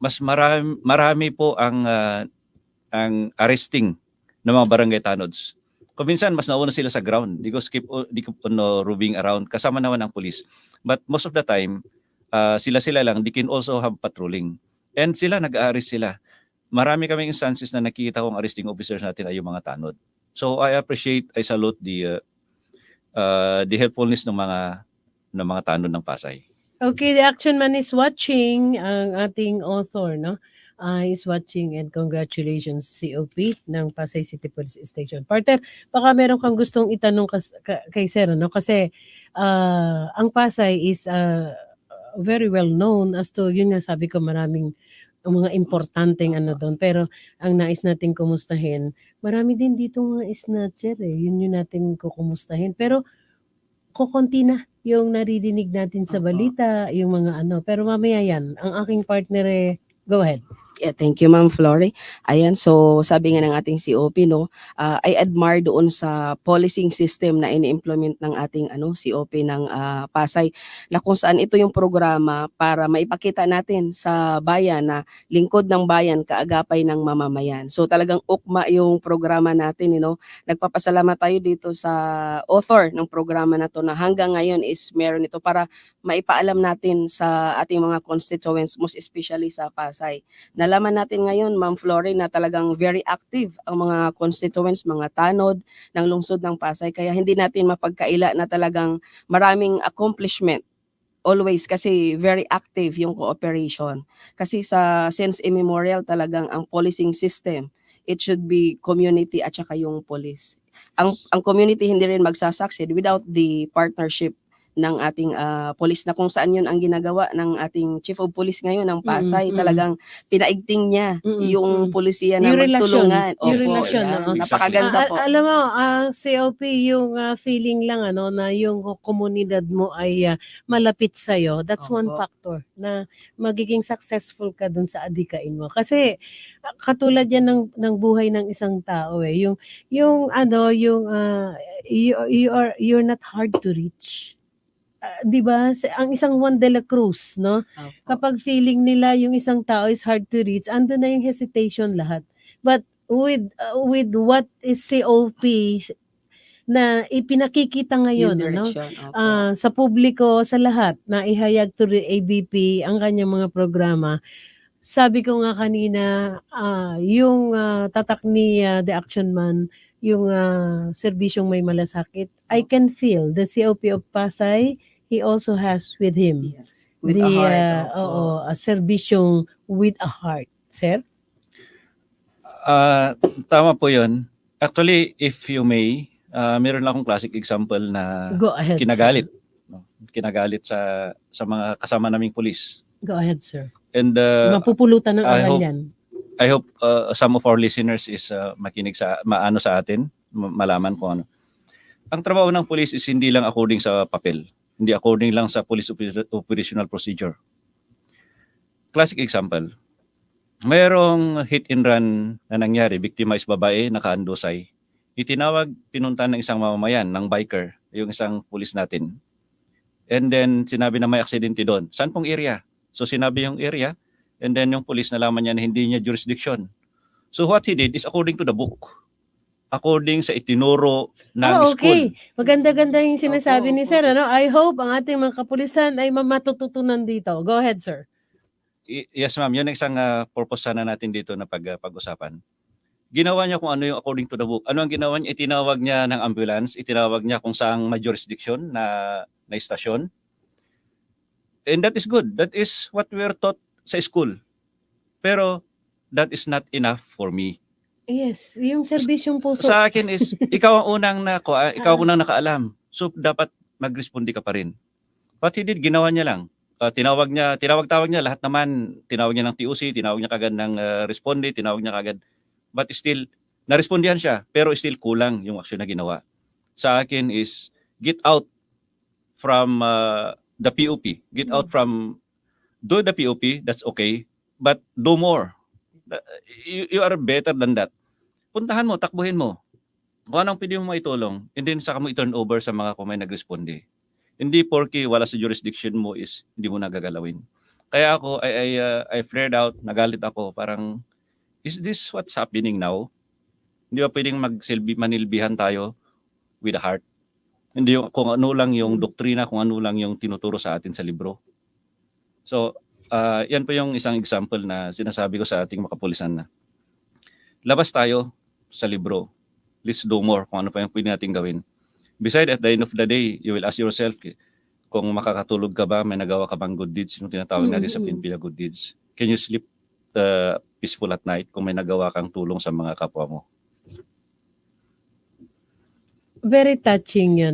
Speaker 14: mas marami po ang arresting ng mga barangay tanods. Kung minsan, mas nauna sila sa ground. They keep on roving around. Kasama naman ang police. But most of the time, sila lang, they can also have patrolling. And sila, nag-a-arrest sila. Marami kaming instances na nakikita kong arresting officers natin ay yung mga tanod. So I salute the helpfulness ng mga tanod ng Pasay.
Speaker 7: Okay, the action man is watching, ang ating author, no? Is watching, and congratulations COP ng Pasay City Police Station. Partner, baka meron kang gustong itanong kay Sir, no? Kasi ang Pasay is very well known as to, yun nga sabi ko, maraming mga importanteng doon. Pero ang nais nating kumustahin, marami din dito mga snatcher eh. Yun yung natin kukumustahin. Pero kukunti na yung naririnig natin sa balita, yung mga Pero mamaya yan, ang aking partner go ahead.
Speaker 9: Yeah, thank you, Ma'am Flory. Ayan, so sabi nga ng ating COP, no, I admire doon sa policing system na ini-implement ng ating COP ng Pasay, na kung saan ito yung programa para maipakita natin sa bayan na lingkod ng bayan, kaagapay ng mamamayan. So talagang ukma yung programa natin, Nagpapasalamat tayo dito sa author ng programa na to na hanggang ngayon is meron ito para maipaalam natin sa ating mga constituents, most especially sa Pasay. Nalaman natin ngayon, Ma'am Flory, na talagang very active ang mga constituents, mga tanod ng lungsod ng Pasay. Kaya hindi natin mapagkaila na talagang maraming accomplishment always kasi very active yung cooperation. Kasi since immemorial talagang ang policing system, it should be community at saka yung police. Ang community hindi rin magsasucceed without the partnership ng ating police, na kung saan yun ang ginagawa ng ating Chief of Police ngayon ng Pasay. Talagang pinaigting niya yung polisiya na magtulungan.
Speaker 7: Yung relasyon.
Speaker 9: Napakaganda po.
Speaker 7: Alam mo, COP, yung feeling lang na yung komunidad mo ay malapit sa'yo, that's one factor na magiging successful ka dun sa adikain mo. Kasi katulad yan ng buhay ng isang tao you're not hard to reach. 'Di ba? Ang isang Juan de la Cruz, no? Kapag feeling nila yung isang tao is hard to reach, ando na yung hesitation lahat. But with what is COP na ipinakikita ngayon, sa publiko, sa lahat, na ihayag to the ABP ang kanyang mga programa. Sabi ko nga kanina, yung tatak ni The Action Man, yung serbisyong may malasakit, I can feel the COP of Pasay, he also has with him
Speaker 9: with a heart,
Speaker 7: a serbisyong with a heart. Sir?
Speaker 14: Tama po yun. Actually, if you may, meron lang akong classic example na
Speaker 7: Go ahead,
Speaker 14: kinagalit.
Speaker 7: Sir.
Speaker 14: Kinagalit sa mga kasama naming police.
Speaker 7: Go ahead, sir.
Speaker 14: And
Speaker 7: mapupulutan ng aral yan.
Speaker 14: I hope some of our listeners is makinig maano sa atin, malaman kung ano. Ang trabaho ng police is hindi lang according sa papel, hindi according lang sa police operational procedure. Classic example, mayroong hit and run na nangyari, biktima is babae, nakaandusay. Itinawag, pinunta ng isang mamamayan, ng biker, yung isang pulis natin. And then sinabi na may aksidente doon. Saan pong area? So sinabi yung area, and then yung pulis nalaman niya na hindi niya jurisdiction. So what he did is according to the book. According sa itinuro ng
Speaker 7: okay.
Speaker 14: school.
Speaker 7: Maganda-ganda yung sinasabi ni Sir. Ano? I hope ang ating mga kapulisan ay matututunan dito. Go ahead, sir.
Speaker 14: Yes, ma'am. Yun ang isang purpose sana natin dito na pag-usapan. Ginawa niya kung ano yung according to the book. Ano ang ginawa niya? Itinawag niya ng ambulance. Itinawag niya kung saang may jurisdiction na istasyon. And that is good. That is what we are taught sa school. Pero that is not enough for me.
Speaker 7: Yes, yung serbisyong puso.
Speaker 14: Sa akin is, ikaw ang unang nakaalam. So, dapat mag-respondi ka pa rin. What he did, ginawa niya lang. Tinawag niya, lahat naman, tinawag niya ng TUC, tinawag niya kagad ng responde, tinawag niya kagad. But still, narespondihan siya, pero still kulang yung aksyon na ginawa. Sa akin is, get out from the POP. Get out from, do the POP, that's okay, but do more. You are better than that. Puntahan mo, takbuhin mo. Kung anong pwede mo maitulong, and then saka mo i-turn over sa mga kung may nag-responde. Hindi porke wala sa jurisdiction mo is hindi mo nagagalawin. Kaya ako, I flared out, nagalit ako, parang, is this what's happening now? Hindi ba pwedeng manilbihan tayo with a heart? Hindi yung, kung ano lang yung doktrina, kung ano lang yung tinuturo sa atin sa libro. So, yan po yung isang example na sinasabi ko sa ating mga kapulisan na labas tayo sa libro. Let's do more kung ano pa yung pwede natin gawin. Besides, at the end of the day, you will ask yourself kung makakatulog ka ba, may nagawa ka bang good deeds, yung tinatawag natin sa Pilipinas good deeds. Can you sleep peaceful at night kung may nagawa kang tulong sa mga kapwa mo?
Speaker 7: Very touching yun.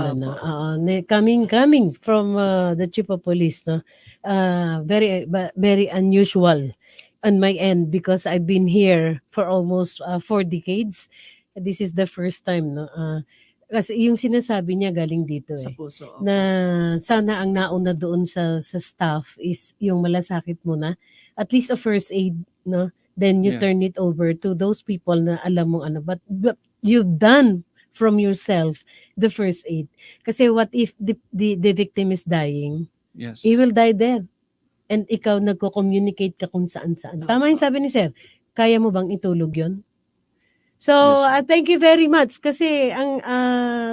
Speaker 7: Coming from the chief of police, no? Very unusual on my end because I've been here for almost 4 decades. This is the first time, no? Kasi yung sinasabi niya galing dito
Speaker 9: Sa puso.
Speaker 7: na sana ang nauna doon sa staff is yung malasakit muna, at least a first aid, no? Then you turn it over to those people na alam mo ano, but you've done from yourself the first aid. Kasi what if the victim is dying?
Speaker 14: Yes.
Speaker 7: He will die there. And ikaw nagko-communicate ka kung saan-saan. Tama yung sabi ni Sir. Kaya mo bang itulog yon? So, thank you very much kasi ang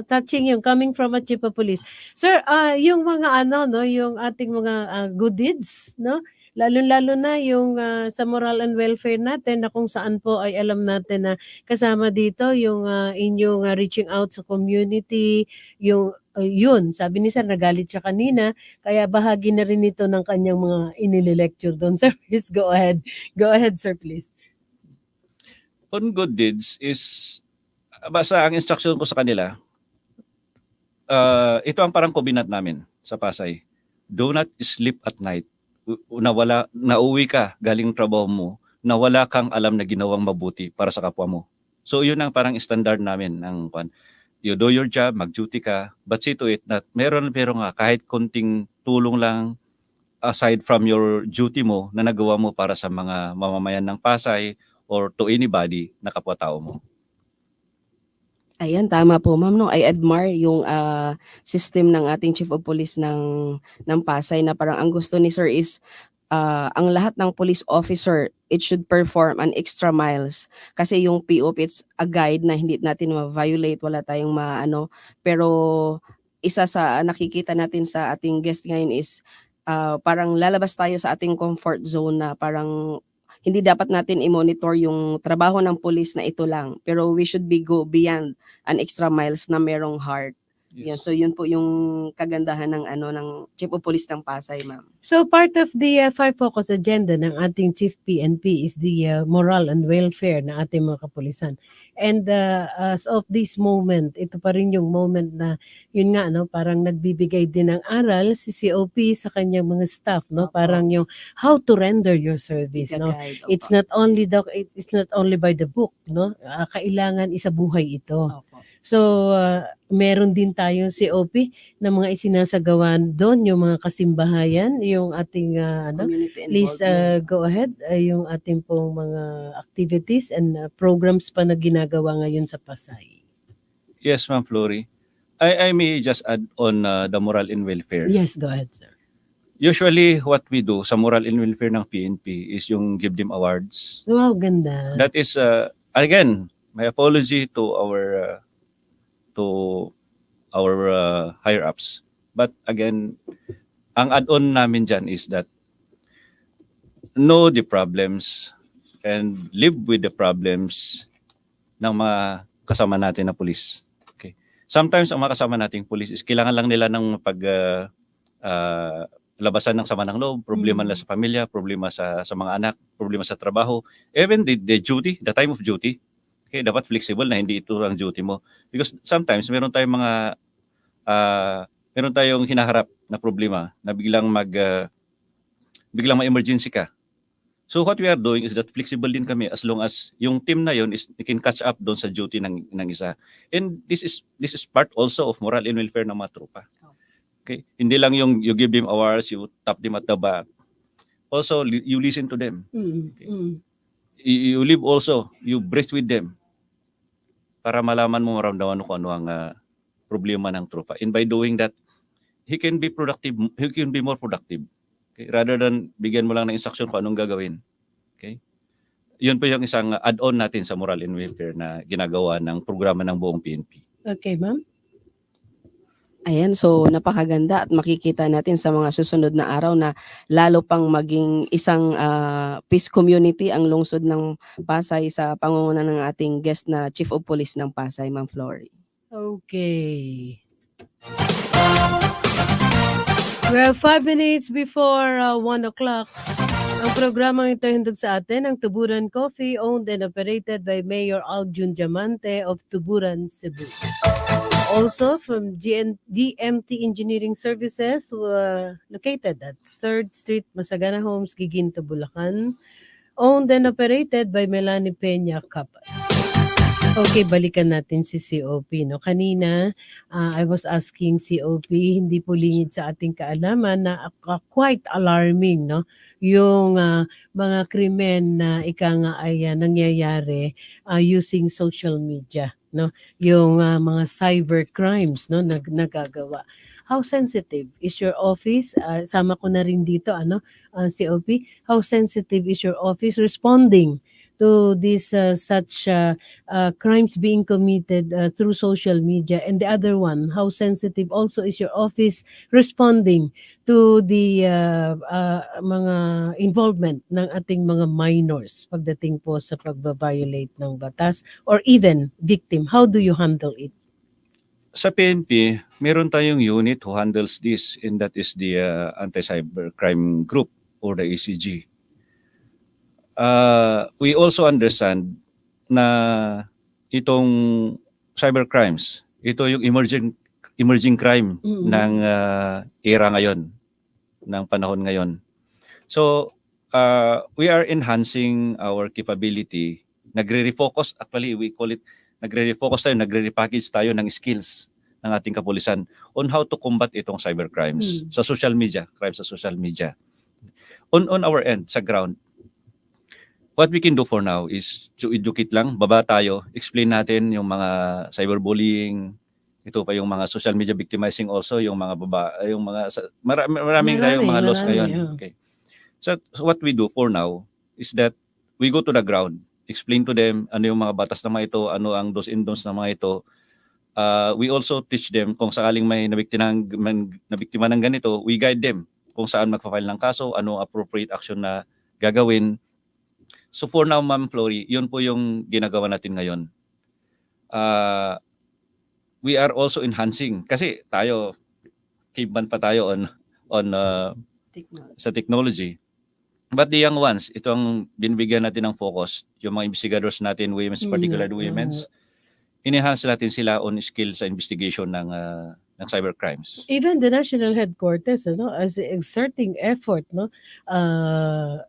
Speaker 7: touching yung coming from a chief of police. Sir, yung mga yung ating mga good deeds, no? Lalo-lalo na yung sa moral and welfare natin na kung saan po ay alam natin na kasama dito yung inyong reaching out sa community, yung yun, sabi ni Sir, nagalit siya kanina, kaya bahagi na rin ito ng kanyang mga inili-lecture doon. Sir, please go ahead. Go ahead, sir, please.
Speaker 14: On good deeds is, basta ang instruction ko sa kanila, ito ang parang kubinat namin sa Pasay. Do not sleep at night. Nauwi ka galing trabaho mo, na wala kang alam na ginawang mabuti para sa kapwa mo. So yun ang parang standard namin ng you do your job, mag-duty ka, but see to it na meron nga kahit konting tulong lang aside from your duty mo na nagawa mo para sa mga mamamayan ng Pasay or to anybody na kapwa-tao mo.
Speaker 9: Ayan, tama po ma'am. No? I admire yung system ng ating Chief of Police ng Pasay na parang ang gusto ni Sir is ang lahat ng police officer, it should perform an extra miles. Kasi yung POP, it's a guide na hindi natin ma-violate, wala tayong pero isa sa nakikita natin sa ating guest ngayon is parang lalabas tayo sa ating comfort zone na parang hindi dapat natin i-monitor yung trabaho ng police na ito lang. Pero we should go beyond an extra miles na merong heart.
Speaker 14: Yes.
Speaker 9: Yan, so yun po yung kagandahan ng ng Chief of Police ng Pasay, ma'am.
Speaker 7: So part of the 5 focus agenda ng ating Chief PNP is the moral and welfare ng ating mga kapulisan. And as of this moment, ito pa rin yung moment na yun nga parang nagbibigay din ng aral si COP sa kanyang mga staff, no? Parang yung how to render your service, no? It's not only by the book, no? Kailangan isabuhay ito. So meron din tayong COP na mga isinasagawa doon, yung mga kasimbahayan, yung ating
Speaker 9: Community
Speaker 7: please
Speaker 9: involvement.
Speaker 7: go ahead, yung ating pong mga activities and programs pa na ginagawa ngayon sa Pasay.
Speaker 14: Yes, Ma'am Flory. I may just add on the moral and welfare.
Speaker 7: Yes, go ahead, sir.
Speaker 14: Usually, what we do sa moral and welfare ng PNP is yung give them awards.
Speaker 7: Wow, ganda.
Speaker 14: That is, again, my apology to our higher ups. But again, ang add-on namin dyan is that know the problems and live with the problems ng mga kasama natin na pulis. Okay. Sometimes ang mga kasama nating pulis is kailangan lang nila ng labasan ng sama ng loob, problema nila sa pamilya, problema sa mga anak, problema sa trabaho, even the duty, the time of duty. Okay, dapat flexible na hindi ito ang duty mo. Because sometimes meron tayong hinaharap na problema na biglang ma-emergency ka. So what we are doing is that flexible din kami as long as yung team na yon is can catch up doon sa duty ng isa. And this is part also of moral and welfare ng mga tropa. Okay? Hindi lang yung you give them awards, you tap them at the back. Also, you listen to them. Okay? You live also, you breathe with them para malaman mo, maramdaman mo kung ano ang problema ng tropa. And by doing that, he can be more productive. Okay? Rather than bigyan mo lang ng instruction kung anong gagawin. Okay? Yun po yung isang add-on natin sa moral and welfare na ginagawa ng programa ng buong PNP.
Speaker 7: Okay, ma'am.
Speaker 9: Ayan, so napakaganda at makikita natin sa mga susunod na araw na lalo pang maging isang peace community ang lungsod ng Pasay sa pangunguna ng ating guest na Chief of Police ng Pasay, Ma'am Flory.
Speaker 7: Okay. Well, 5 minutes before 1 o'clock, ang programang ito hindog sa atin ang Tuburan Coffee, owned and operated by Mayor Aljun Diamante of Tuburan, Cebu. Also from DMT Engineering Services, located at 3rd Street, Masagana Homes, Giginto, Bulacan, owned and operated by Melanie Peña Capas. Okay, balikan natin si COP. No? Kanina, I was asking COP, hindi po lingid sa ating kaalaman na quite alarming, no? Yung mga krimen na ay nangyayari using social media. No, yung mga cyber crimes, no, nagagawa. How sensitive is your office? Sama ko na rin dito, COP. How sensitive is your office responding to these such crimes being committed through social media? And the other one, how sensitive also is your office responding to the mga involvement ng ating mga minors pagdating po sa pagbabiolate ng batas or even victim? How do you handle it?
Speaker 14: Sa PNP, meron tayong unit who handles this, and that is the Anti-Cybercrime Group or the ACG. We also understand na itong cybercrimes, ito yung emerging crime ng era ngayon, ng panahon ngayon. So, we are enhancing our capability. Nagre-refocus, actually we call it, nagre-refocus tayo, nagre-repackage tayo ng skills ng ating kapulisan on how to combat itong cybercrimes sa social media, crimes sa social media. On our end, sa ground, what we can do for now is to educate lang, baba tayo, explain natin yung mga cyberbullying, ito pa yung mga social media victimizing also, yung mga maraming tayong mga laws ngayon. Okay. So what we do for now is that we go to the ground, explain to them ano yung mga batas na mga ito, ano ang do's and don'ts na mga ito. We also teach them kung sakaling may nabiktima ng ganito, we guide them kung saan magpa-file ng kaso, ano appropriate action na gagawin. So for now, Ma'am Flory, yun po yung ginagawa natin ngayon. We are also enhancing kasi tayo caveman pa tayo sa technology. But the young ones, ito ang binibigyan natin ng focus, yung mga investigators natin, particularly women's, in-enhance natin sila on skill sa investigation ng ng cybercrimes.
Speaker 7: Even the national headquarters, as exerting effort,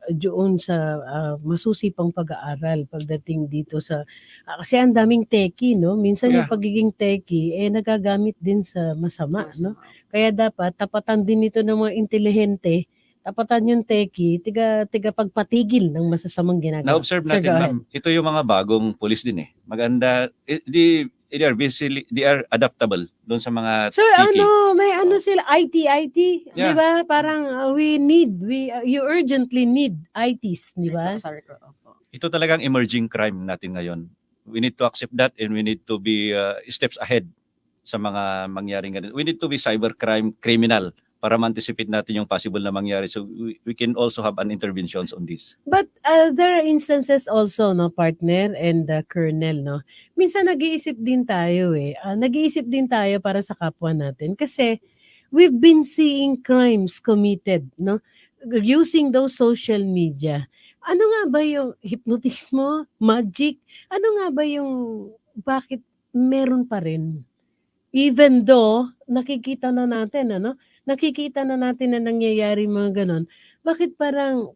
Speaker 7: doon sa masusipang pag-aaral pagdating dito sa, kasi ang daming techie, minsan yung pagiging techie, nagagamit din sa masama, Kaya dapat, tapatan din ito ng mga intelihente, tapatan yung techie, tiga pagpatigil ng masasamang ginagawa.
Speaker 14: Na-observe natin, ma'am, ito yung mga bagong police din Maganda, they are adaptable doon sa mga
Speaker 7: Sir,
Speaker 14: tiki.
Speaker 7: may sila, IT, di ba? Parang you urgently need ITs, di ba?
Speaker 14: Ito talagang emerging crime natin ngayon. We need to accept that and we need to be steps ahead sa mga mangyaring ganito. We need to be cybercrime criminal para ma-anticipate natin yung possible na mangyari. So we can also have an interventions on this.
Speaker 7: But there are instances also, partner and colonel, minsan nag-iisip din tayo nag-iisip din tayo para sa kapwa natin kasi we've been seeing crimes committed, using those social media. Ano nga ba yung hypnotismo, magic? Ano nga ba yung bakit meron pa rin? Even though nakikita na natin, nakikita na natin na nangyayari mga ganon, bakit parang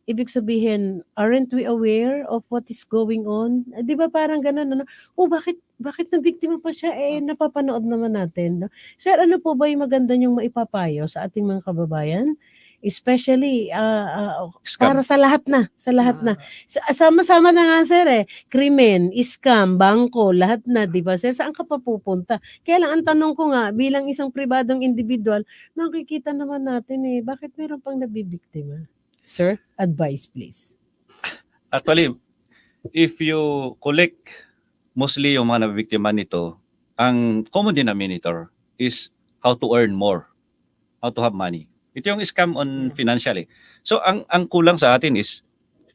Speaker 7: ibig sabihin, aren't we aware of what is going on? Di ba parang ganon, bakit nabiktima pa siya? Napapanood naman natin. Sir, ano po ba yung maganda niyong maipapayo sa ating mga kababayan? Especially para sa lahat na. Sama-sama na nga sir krimen, scam, bangko, lahat na, di ba sir? Saan ka pa pupunta? Kaya lang ang tanong ko nga, bilang isang pribadong individual, nakikita naman natin bakit meron pang nabibiktima? Sir, advice please.
Speaker 14: Actually, if you collect mostly yung mga nabibiktima nito, ang common denominator is how to earn more, how to have money. Ito yung scam on financial So ang kulang sa atin is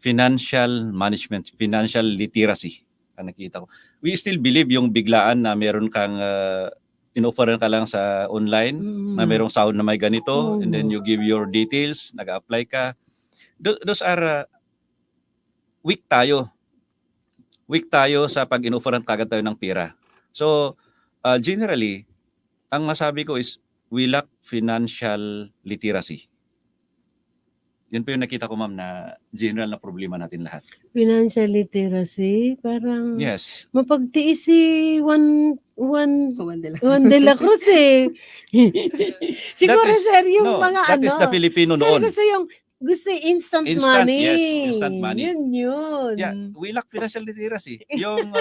Speaker 14: financial management, financial literacy. Ang nakita ko. We still believe yung biglaan na meron kang in-offeran ka lang sa online, na merong sahod na may ganito, and then you give your details, nag-apply ka. Those are weak tayo. Weak tayo sa pag in-offeran kagad tayo ng pera. So generally, ang masabi ko is we lack financial literacy. Yun po yung nakita ko, ma'am, na general na problema natin lahat.
Speaker 7: Financial literacy, parang
Speaker 14: yes.
Speaker 7: Mapagtiis si Juan de la Cruz Siguro sir, yung mga
Speaker 14: that is the Filipino noon.
Speaker 7: Gusto instant money.
Speaker 14: Yes, instant money.
Speaker 7: Yun.
Speaker 14: Yeah, we lack financial literacy. Yung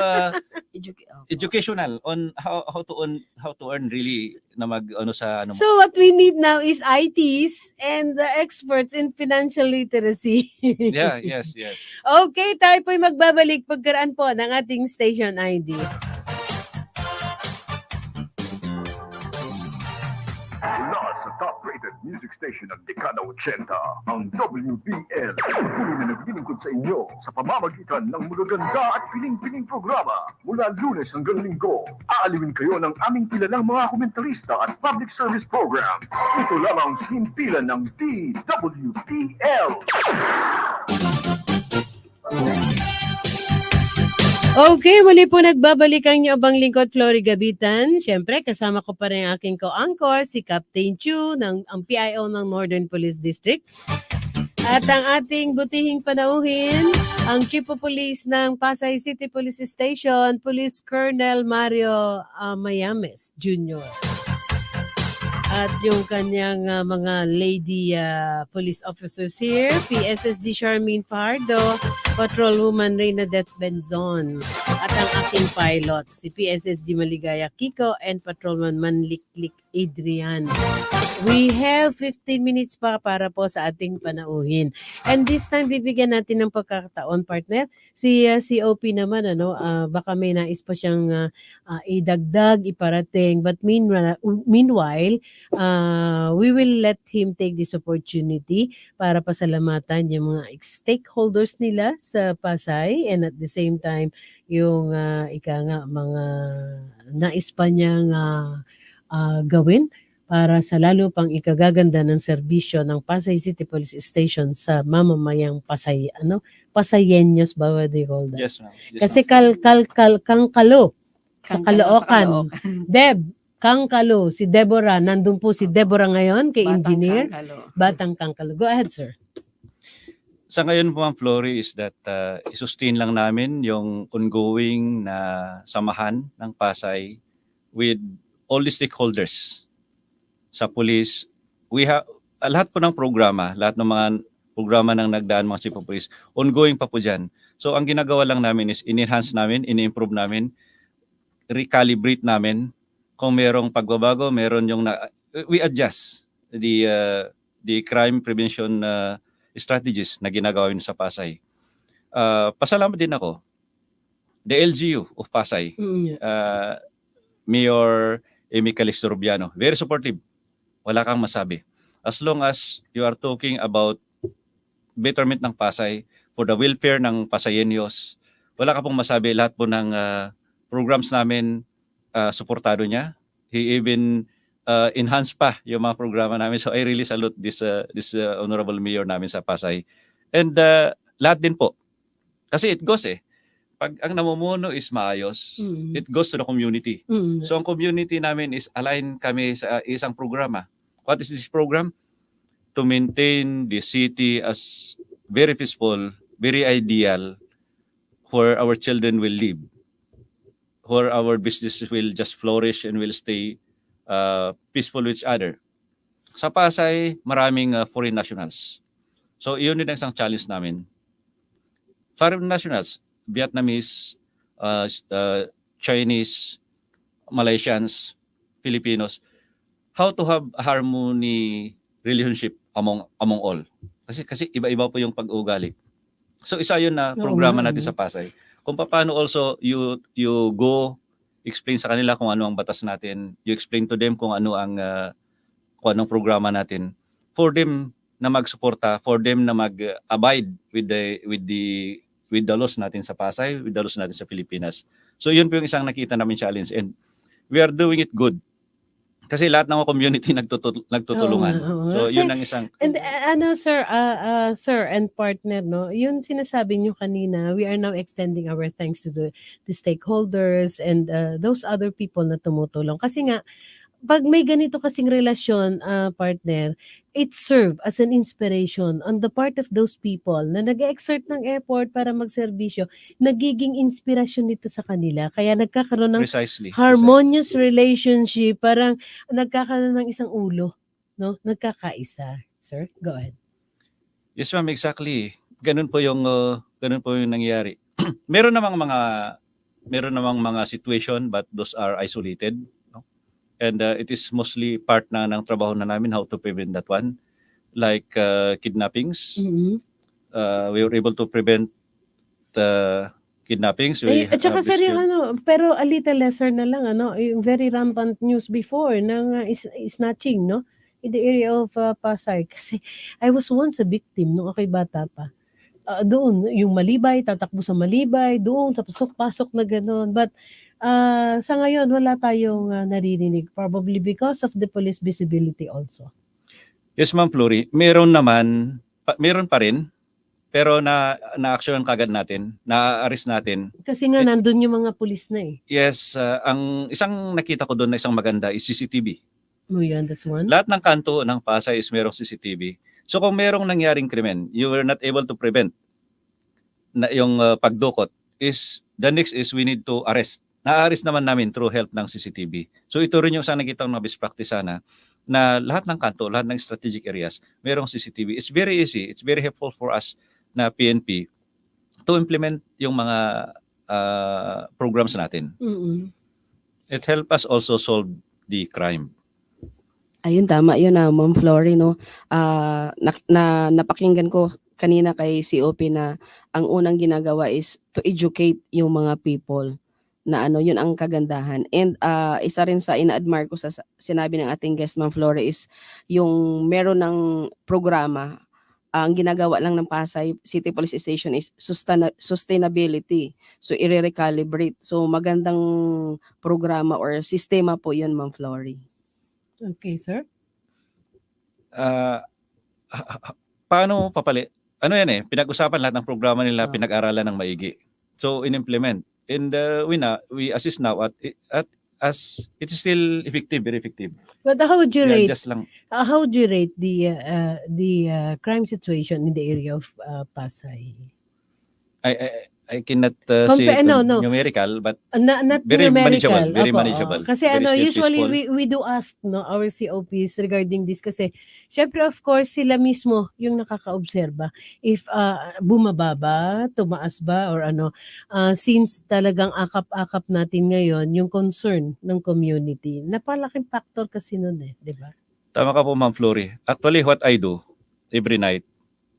Speaker 14: educational on how to earn really na sa
Speaker 7: So what we need now is ITs and the experts in financial literacy.
Speaker 14: Yeah, yes.
Speaker 7: Okay, tayo po'y magbabalik pagkaraan po ng ating station ID.
Speaker 1: Mula sa top-rated music station ng Dekada 80, ang WBL. Tuloy na naglilingkod sa inyo sa pamamagitan ng magaganda at piling-piling programa. Mula Lunes hanggang Linggo, aaliwin kayo ng aming kilalang mga komentarista at public service program. Ito lamang sinimpilan ng DWBL.
Speaker 7: Okay, muli po nagbabalik ang inyong abang lingkod, Flory Gabitan. Siyempre, kasama ko pa rin ang aking co-anchor, si Captain Chu, ang PIO ng Northern Police District. At ang ating butihing panauhin, ang Chief of Police ng Pasay City Police Station, Police Colonel Mario Mayames Jr. At yung kanyang mga lady police officers here, PSSG Charmaine Pardo, Patrolwoman Reynadette Benzon, at ang aking pilots, si PSSG Maligaya Kiko and Patrolman Manliklik Adrian. We have 15 minutes pa para po sa ating panauhin. And this time, bibigyan natin ng pagkakataon, partner. Si COP naman, baka may nais pa siyang idagdag, iparating. But meanwhile, we will let him take this opportunity para pasalamatan yung mga stakeholders nila sa Pasay, and at the same time, yung mga nais pa niyang gawin para sa lalo pang ikagaganda ng serbisyo ng Pasay City Police Station sa mamamayang Pasayenyos ba what they call that?
Speaker 14: Yes, ma'am.
Speaker 7: Kasi kangkalo sa Caloocan. Deb, Kangkalo, si Deborah. Nandun po si Deborah ngayon kay
Speaker 9: Batang
Speaker 7: Engineer.
Speaker 9: Kangkalo.
Speaker 7: Batang Kangkalo. Go ahead, sir.
Speaker 14: Sa ngayon po, Ma'am Flory, is that isustain lang namin yung ongoing na samahan ng Pasay with all the stakeholders sa police. We have lahat po ng programa, lahat ng mga programa ng nagdaan mga chief of police, ongoing pa po dyan. So ang ginagawa lang namin is in-enhance namin, in-improve namin, recalibrate namin. Kung merong pagbabago, meron yung we adjust the crime prevention strategies na ginagawa sa Pasay. Pasalamat din ako. The LGU of Pasay, Mayor Amy Calixto Rubiano, very supportive. Wala kang masabi. As long as you are talking about betterment ng Pasay, for the welfare ng Pasayenyos, wala ka pong masabi. Lahat po ng programs namin, suportado niya. He even enhanced pa yung mga programa namin. So I really salute this honorable mayor namin sa Pasay. And lahat din po. Kasi it goes pag ang namumuno is maayos, it goes to the community. So ang community namin is align kami sa isang programa. What is this program? To maintain the city as very peaceful, very ideal, where our children will live, where our businesses will just flourish and will stay peaceful with each other. Sa Pasay, maraming foreign nationals. So iyon din ang isang challenge namin. Foreign nationals, Vietnamese, Chinese, Malaysians, Filipinos, how to have a harmony relationship among all. Kasi iba-iba po yung pag-uugali. So isa yun na programa natin sa Pasay. Kung paano also you go explain sa kanila kung ano ang batas natin, you explain to them kung anong programa natin, for them na magsuporta, for them na mag-abide with the laws natin sa Pasay, with the laws natin sa Pilipinas. So yun po yung isang nakita namin challenge, and we are doing it good. Kasi lahat ng community nagtutulungan. So yun ang isang...
Speaker 7: And sir and partner, no, yun sinasabi nyo kanina, we are now extending our thanks to the stakeholders and those other people na tumutulong. Kasi nga, pag may ganito kasing relasyon, partner, it serve as an inspiration on the part of those people na nag-exert ng effort para magserbisyo, nagiging inspirasyon nito sa kanila. Kaya nagkakaroon ng harmonious relationship, parang nagkakaroon ng isang ulo, no? Nagkakaisa. Sir, go ahead.
Speaker 14: Yes, ma'am, exactly. Ganun po yung nangyayari. meron namang mga situation, but those are isolated. And it is mostly part ng trabaho na namin, how to prevent that one. Like kidnappings. We were able to prevent kidnappings.
Speaker 7: At saka sir, pero a little lesser na lang, yung very rampant news before ng snatching, no? In the area of Pasay. Kasi I was once a victim nung ako'y bata pa. Doon, yung Malibay, tatakbo sa Malibay, doon, sa pasok na gano'n. But sa ngayon, wala tayong naririnig. Probably because of the police visibility also.
Speaker 14: Yes, Ma'am Flory. Meron pa rin. Pero na-actionan kagad natin. Na-arrest natin.
Speaker 7: Kasi nga, nandun yung mga police na
Speaker 14: Yes. Ang isang nakita ko doon na isang maganda is CCTV.
Speaker 7: Oh, yeah, that's one.
Speaker 14: Lahat ng kanto ng Pasay is merong CCTV. So kung merong nangyaring krimen, you were not able to prevent na yung pagdukot, the next is we need to arrest. Na-arrest naman namin through help ng CCTV. So ito rin yung sa nakita ng best practice sana, na lahat ng kanto, lahat ng strategic areas, merong CCTV. It's very easy, it's very helpful for us na PNP to implement yung mga programs natin. It help us also solve the crime.
Speaker 9: Ayun, tama yun Ma'am Flory, no? Napakinggan ko kanina kay COP na ang unang ginagawa is to educate yung mga people na yun ang kagandahan. And isa rin sa ina-admire ko sa sinabi ng ating guest, Ma'am Flory, is yung meron ng programa, ang ginagawa lang ng Pasay City Police Station is sustainability. So, i-recalibrate. So, magandang programa or sistema po yun, Ma'am Flory.
Speaker 7: Okay, sir.
Speaker 14: Paano papalit? Ano yan pinag-usapan lahat ng programa nila, pinag-aralan ng maigi. So, in-implement. And we assist now at as it is still effective, very effective.
Speaker 7: But how would you
Speaker 14: Yeah,
Speaker 7: rate?
Speaker 14: just lang.
Speaker 7: How would you rate the crime situation in the area of Pasay?
Speaker 14: I cannot say it
Speaker 7: No.
Speaker 14: numerical, but
Speaker 7: Not
Speaker 14: very
Speaker 7: numerical.
Speaker 14: manageable, very
Speaker 7: Opo,
Speaker 14: manageable.
Speaker 7: Kasi
Speaker 14: Very still
Speaker 7: usually
Speaker 14: peaceful.
Speaker 7: we do ask our COPs regarding this kasi syempre of course sila mismo yung nakakaobserba if bumaba ba, tumaas ba or since talagang akap-akap natin ngayon yung concern ng community. Napalaking factor kasi nun di ba?
Speaker 14: Tama ka po, Ma'am Flory. Actually, what I do every night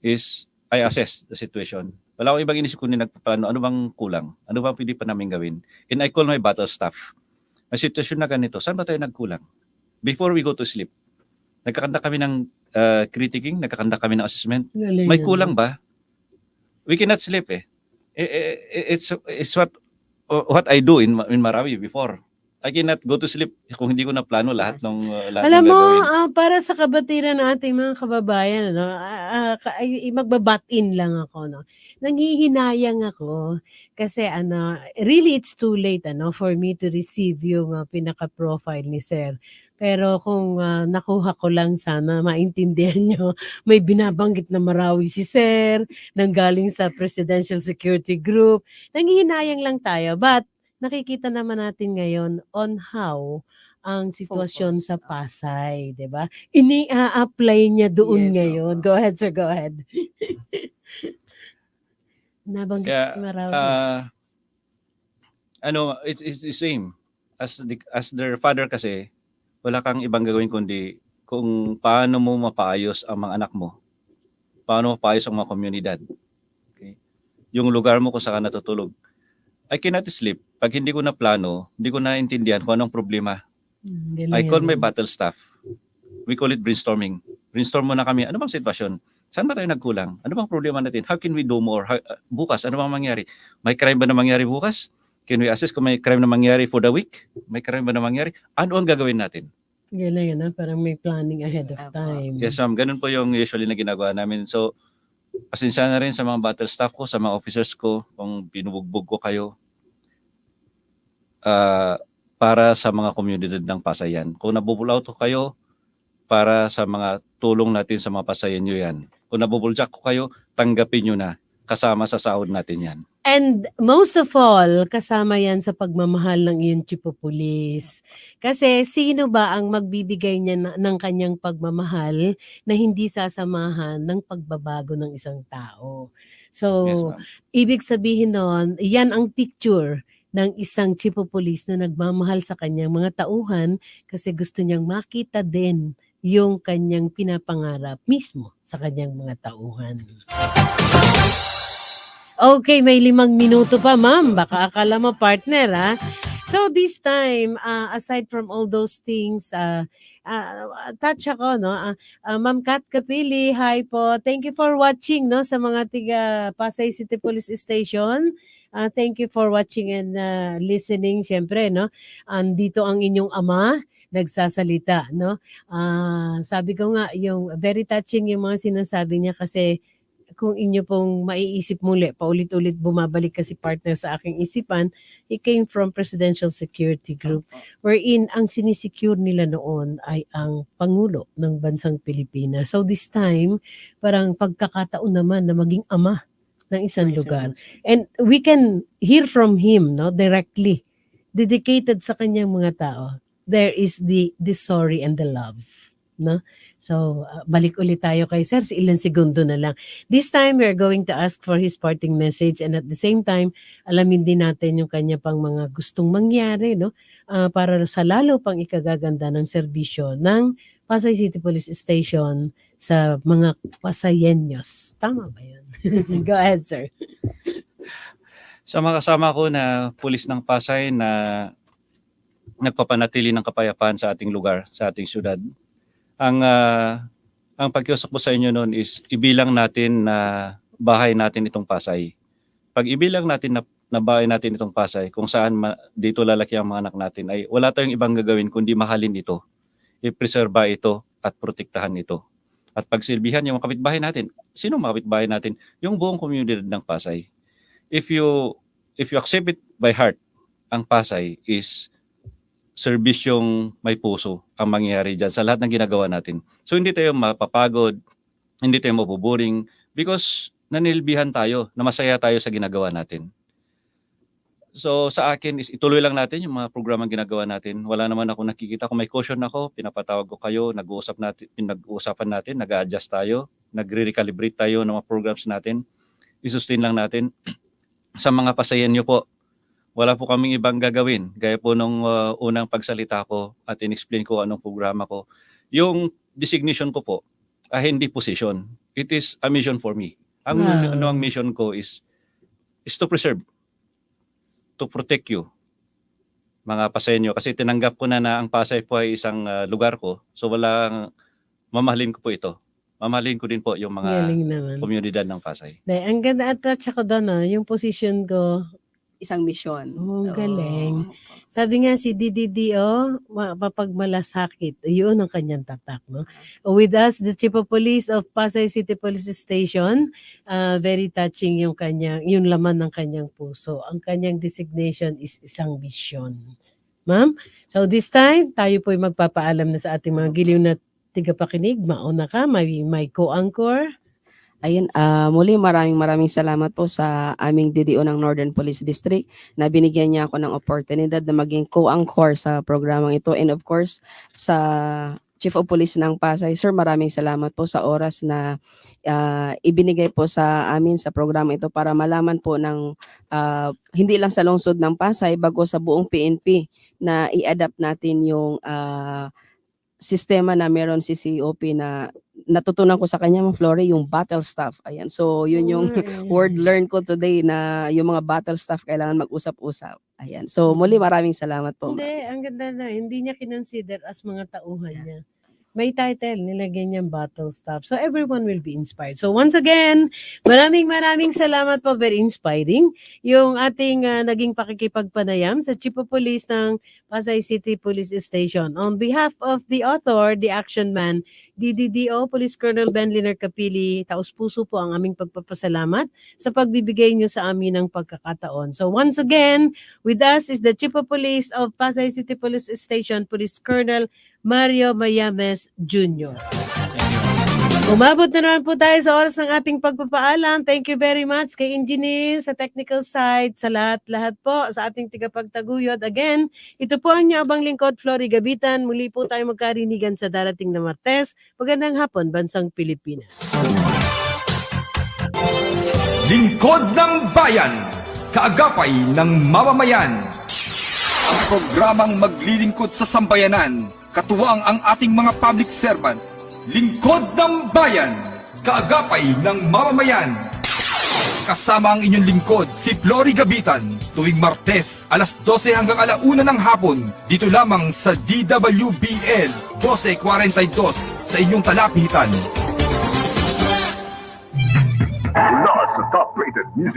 Speaker 14: is I assess the situation. Wala akong ibang inisip kundi nagpaplano, ano bang kulang? Ano bang pwede pa namin gawin? And I call my battle staff. May sitwasyon na ganito, saan ba tayo nagkulang? Before we go to sleep, nagkakanda kami ng critiquing, nagkakanda kami ng assessment.
Speaker 7: Galing
Speaker 14: May
Speaker 7: yan.
Speaker 14: kulang ba? We cannot sleep It's what I do in Marawi before. I cannot go to sleep kung hindi ko na plano lahat ng
Speaker 7: Alam mo,
Speaker 14: gagawin.
Speaker 7: para sa kabatiran ng ating mga kababayan, magbabat-in lang ako, nanghihinayang ako kasi really it's too late for me to receive yung pinaka-profile ni Sir. Pero kung nakuha ko lang sana, maintindihan nyo, may binabanggit na Marawi si Sir, nanggaling sa Presidential Security Group. Nanghihinayang lang tayo. But nakikita naman natin ngayon on how ang sitwasyon sa Pasay, 'di ba? Ini-apply niya doon ngayon. Go ahead, sir, go ahead. Nabanggit si Marawi.
Speaker 14: It's the same as their father kasi wala kang ibang gagawin kundi kung paano mo mapaayos ang mga anak mo. Paano mapaayos ang mga komunidad. Okay? Yung lugar mo kung saan ka natutulog. I cannot sleep. Pag hindi ko na plano, hindi ko naintindihan kung anong problema. I call my battle staff. We call it brainstorming. Brainstorm muna kami. Ano bang sitwasyon? Saan ba tayo nagkulang? Ano bang problema natin? How can we do more? Bukas, ano bang mangyari? May crime ba na mangyari bukas? Can we assess kung may crime na mangyari for the week? May crime ba na mangyari? Ano ang gagawin natin?
Speaker 7: Galing parang may planning ahead of time.
Speaker 14: Yes, ma'am. Ganun po yung usually na ginagawa namin. So, pasensya na rin sa mga battle staff ko, sa mga officers ko, kung binubugbog ko kayo para sa mga komunidad ng Pasayan. Kung nabubulaw to kayo, para sa mga tulong natin sa mga Pasayan nyo yan. Kung nabubuljak ko kayo, tanggapin nyo na. Kasama sa sahod natin yan.
Speaker 7: And most of all, kasama yan sa pagmamahal ng iyong chief of police. Kasi sino ba ang magbibigay niya ng kanyang pagmamahal na hindi sasamahan ng pagbabago ng isang tao? So,
Speaker 14: Yes, ma'am.
Speaker 7: ibig sabihin nun, yan ang picture ng isang chief of police na nagmamahal sa kanyang mga tauhan kasi gusto niyang makita din yung kanyang pinapangarap mismo sa kanyang mga tauhan. Okay, may 5 minuto pa, ma'am. Baka akala mo partner, ha? So this time, aside from all those things, touch ako, Ma'am Kat Kapili, hi po. Thank you for watching, sa mga tiga Pasay City Police Station. Thank you for watching and listening, syempre, andito ang inyong ama nagsasalita, sabi ko nga, yung very touching yung mga sinasabi niya kasi kung inyo pong maiisip muli, paulit-ulit bumabalik kasi partner sa aking isipan, he came from Presidential Security Group wherein ang sinisecure nila noon ay ang Pangulo ng Bansang Pilipinas. So this time, parang pagkakataon naman na maging ama ng isang lugar. And we can hear from him directly, dedicated sa kanyang mga tao. There is the sorry and the love. So, balik ulit tayo kay Sir. Ilang segundo na lang. This time, we're going to ask for his parting message and at the same time, alamin din natin yung kanya pang mga gustong mangyari, para sa lalo pang ikagaganda ng serbisyo ng Pasay City Police Station sa mga Pasayenyos. Tama ba yun? Go ahead, sir.
Speaker 14: Sa mga kasama ko na pulis ng Pasay na nagpapanatili ng kapayapaan sa ating lugar, sa ating syudad, ang pagkiusap ko sa inyo noon is ibilang natin na bahay natin itong Pasay. Pag ibilang natin na bahay natin itong Pasay, kung saan dito lalaki ang mga anak natin, ay wala tayong ibang gagawin kundi mahalin ito, i-preserba ito at protektahan ito. At pagsilbihan yung kapitbahay natin. Sino mga kapitbahay natin? Yung buong komunidad ng Pasay. If you accept it by heart, ang Pasay is serbisyong may puso ang mangyayari dyan sa lahat ng ginagawa natin. So hindi tayo mapapagod, hindi tayo mabuboring because nanilbihan tayo, na masaya tayo sa ginagawa natin. So sa akin is ituloy lang natin yung mga programang ginagawa natin. Wala naman ako nakikita. Kung may caution ako, pinapatawag ko kayo, nag-uusapan natin, nag-a-adjust tayo, nagre-recalibrate tayo ng mga programs natin. I-sustain lang natin. Sa mga pasayan nyo po, wala po kaming ibang gagawin. Gaya po nung unang pagsalita ko at in-explain ko anong programa ko. Yung designation ko po, hindi position. It is a mission for me. Ang mission ko is to preserve, to protect you, mga Pasayan nyo. Kasi tinanggap ko na ang Pasay po ay isang lugar ko. So mamahalin ko po ito. Mamahalin ko din po yung mga komunidad ng Pasay.
Speaker 7: Ang ganda at saka doon, yung position ko,
Speaker 9: isang misyon.
Speaker 7: Oh, galing. Sabi nga si DDDO, mapagmalasakit. Yun ang kanyang tatak. No? With us, the Chief of Police of Pasay City Police Station, very touching yung laman ng kanyang puso. Ang kanyang designation is isang misyon. Ma'am? So this time, tayo po'y magpapaalam na sa ating mga giliw na tigapakinig. Mauna ka, may co-anchor.
Speaker 9: Ayun, muli maraming salamat po sa aming DDO ng Northern Police District na binigyan niya ako ng oportunidad na maging co-anchor sa programang ito. And of course, sa Chief of Police ng Pasay, Sir, maraming salamat po sa oras na ibinigay po sa amin sa programa ito para malaman po ng hindi lang sa lungsod ng Pasay, bago sa buong PNP na i-adapt natin yung sistema na meron si COP na natutunan ko sa kanya, Flory, yung battle staff. Ayan. So, yun yung word learned ko today na yung mga battle staff kailangan mag-usap-usap. Ayan. So, muli maraming salamat po.
Speaker 7: Hindi, ang ganda na. Hindi niya kinonsider as mga tauhan niya. May title, nilagyan niyang battle staff. So, everyone will be inspired. So, once again, maraming salamat po. Very inspiring. Yung ating naging pakikipagpanayam sa Chief of Police ng Pasay City Police Station. On behalf of the author, the action man, DDDO, Police Colonel Ben Leonard Capili, taus-puso po ang aming pagpapasalamat sa pagbibigay niyo sa amin ng pagkakataon. So, once again, with us is the Chief of Police of Pasay City Police Station, Police Colonel Mario Mayames Jr. Umabot na naman po tayo sa oras ng ating pagpapaalam. Thank you very much kay engineer, sa technical side, sa lahat po, sa ating tigapagtaguyod. Again, ito po ang abang lingkod, Flory Gabitan. Muli po tayo magkarinigan sa darating na Martes. Magandang hapon, Bansang Pilipinas.
Speaker 3: Lingkod ng Bayan, kaagapay ng mamamayan. Ang programang maglilingkod sa sambayanan, katuwang ang ating mga public servants. Lingkod ng Bayan, kaagapay ng mamamayan. Kasama ang inyong lingkod, si Flory Gabitan, tuwing Martes, alas 12 hanggang 1:00 ng hapon, dito lamang sa DWBL 1242 sa inyong talapitan.
Speaker 1: Mula sa top-rated music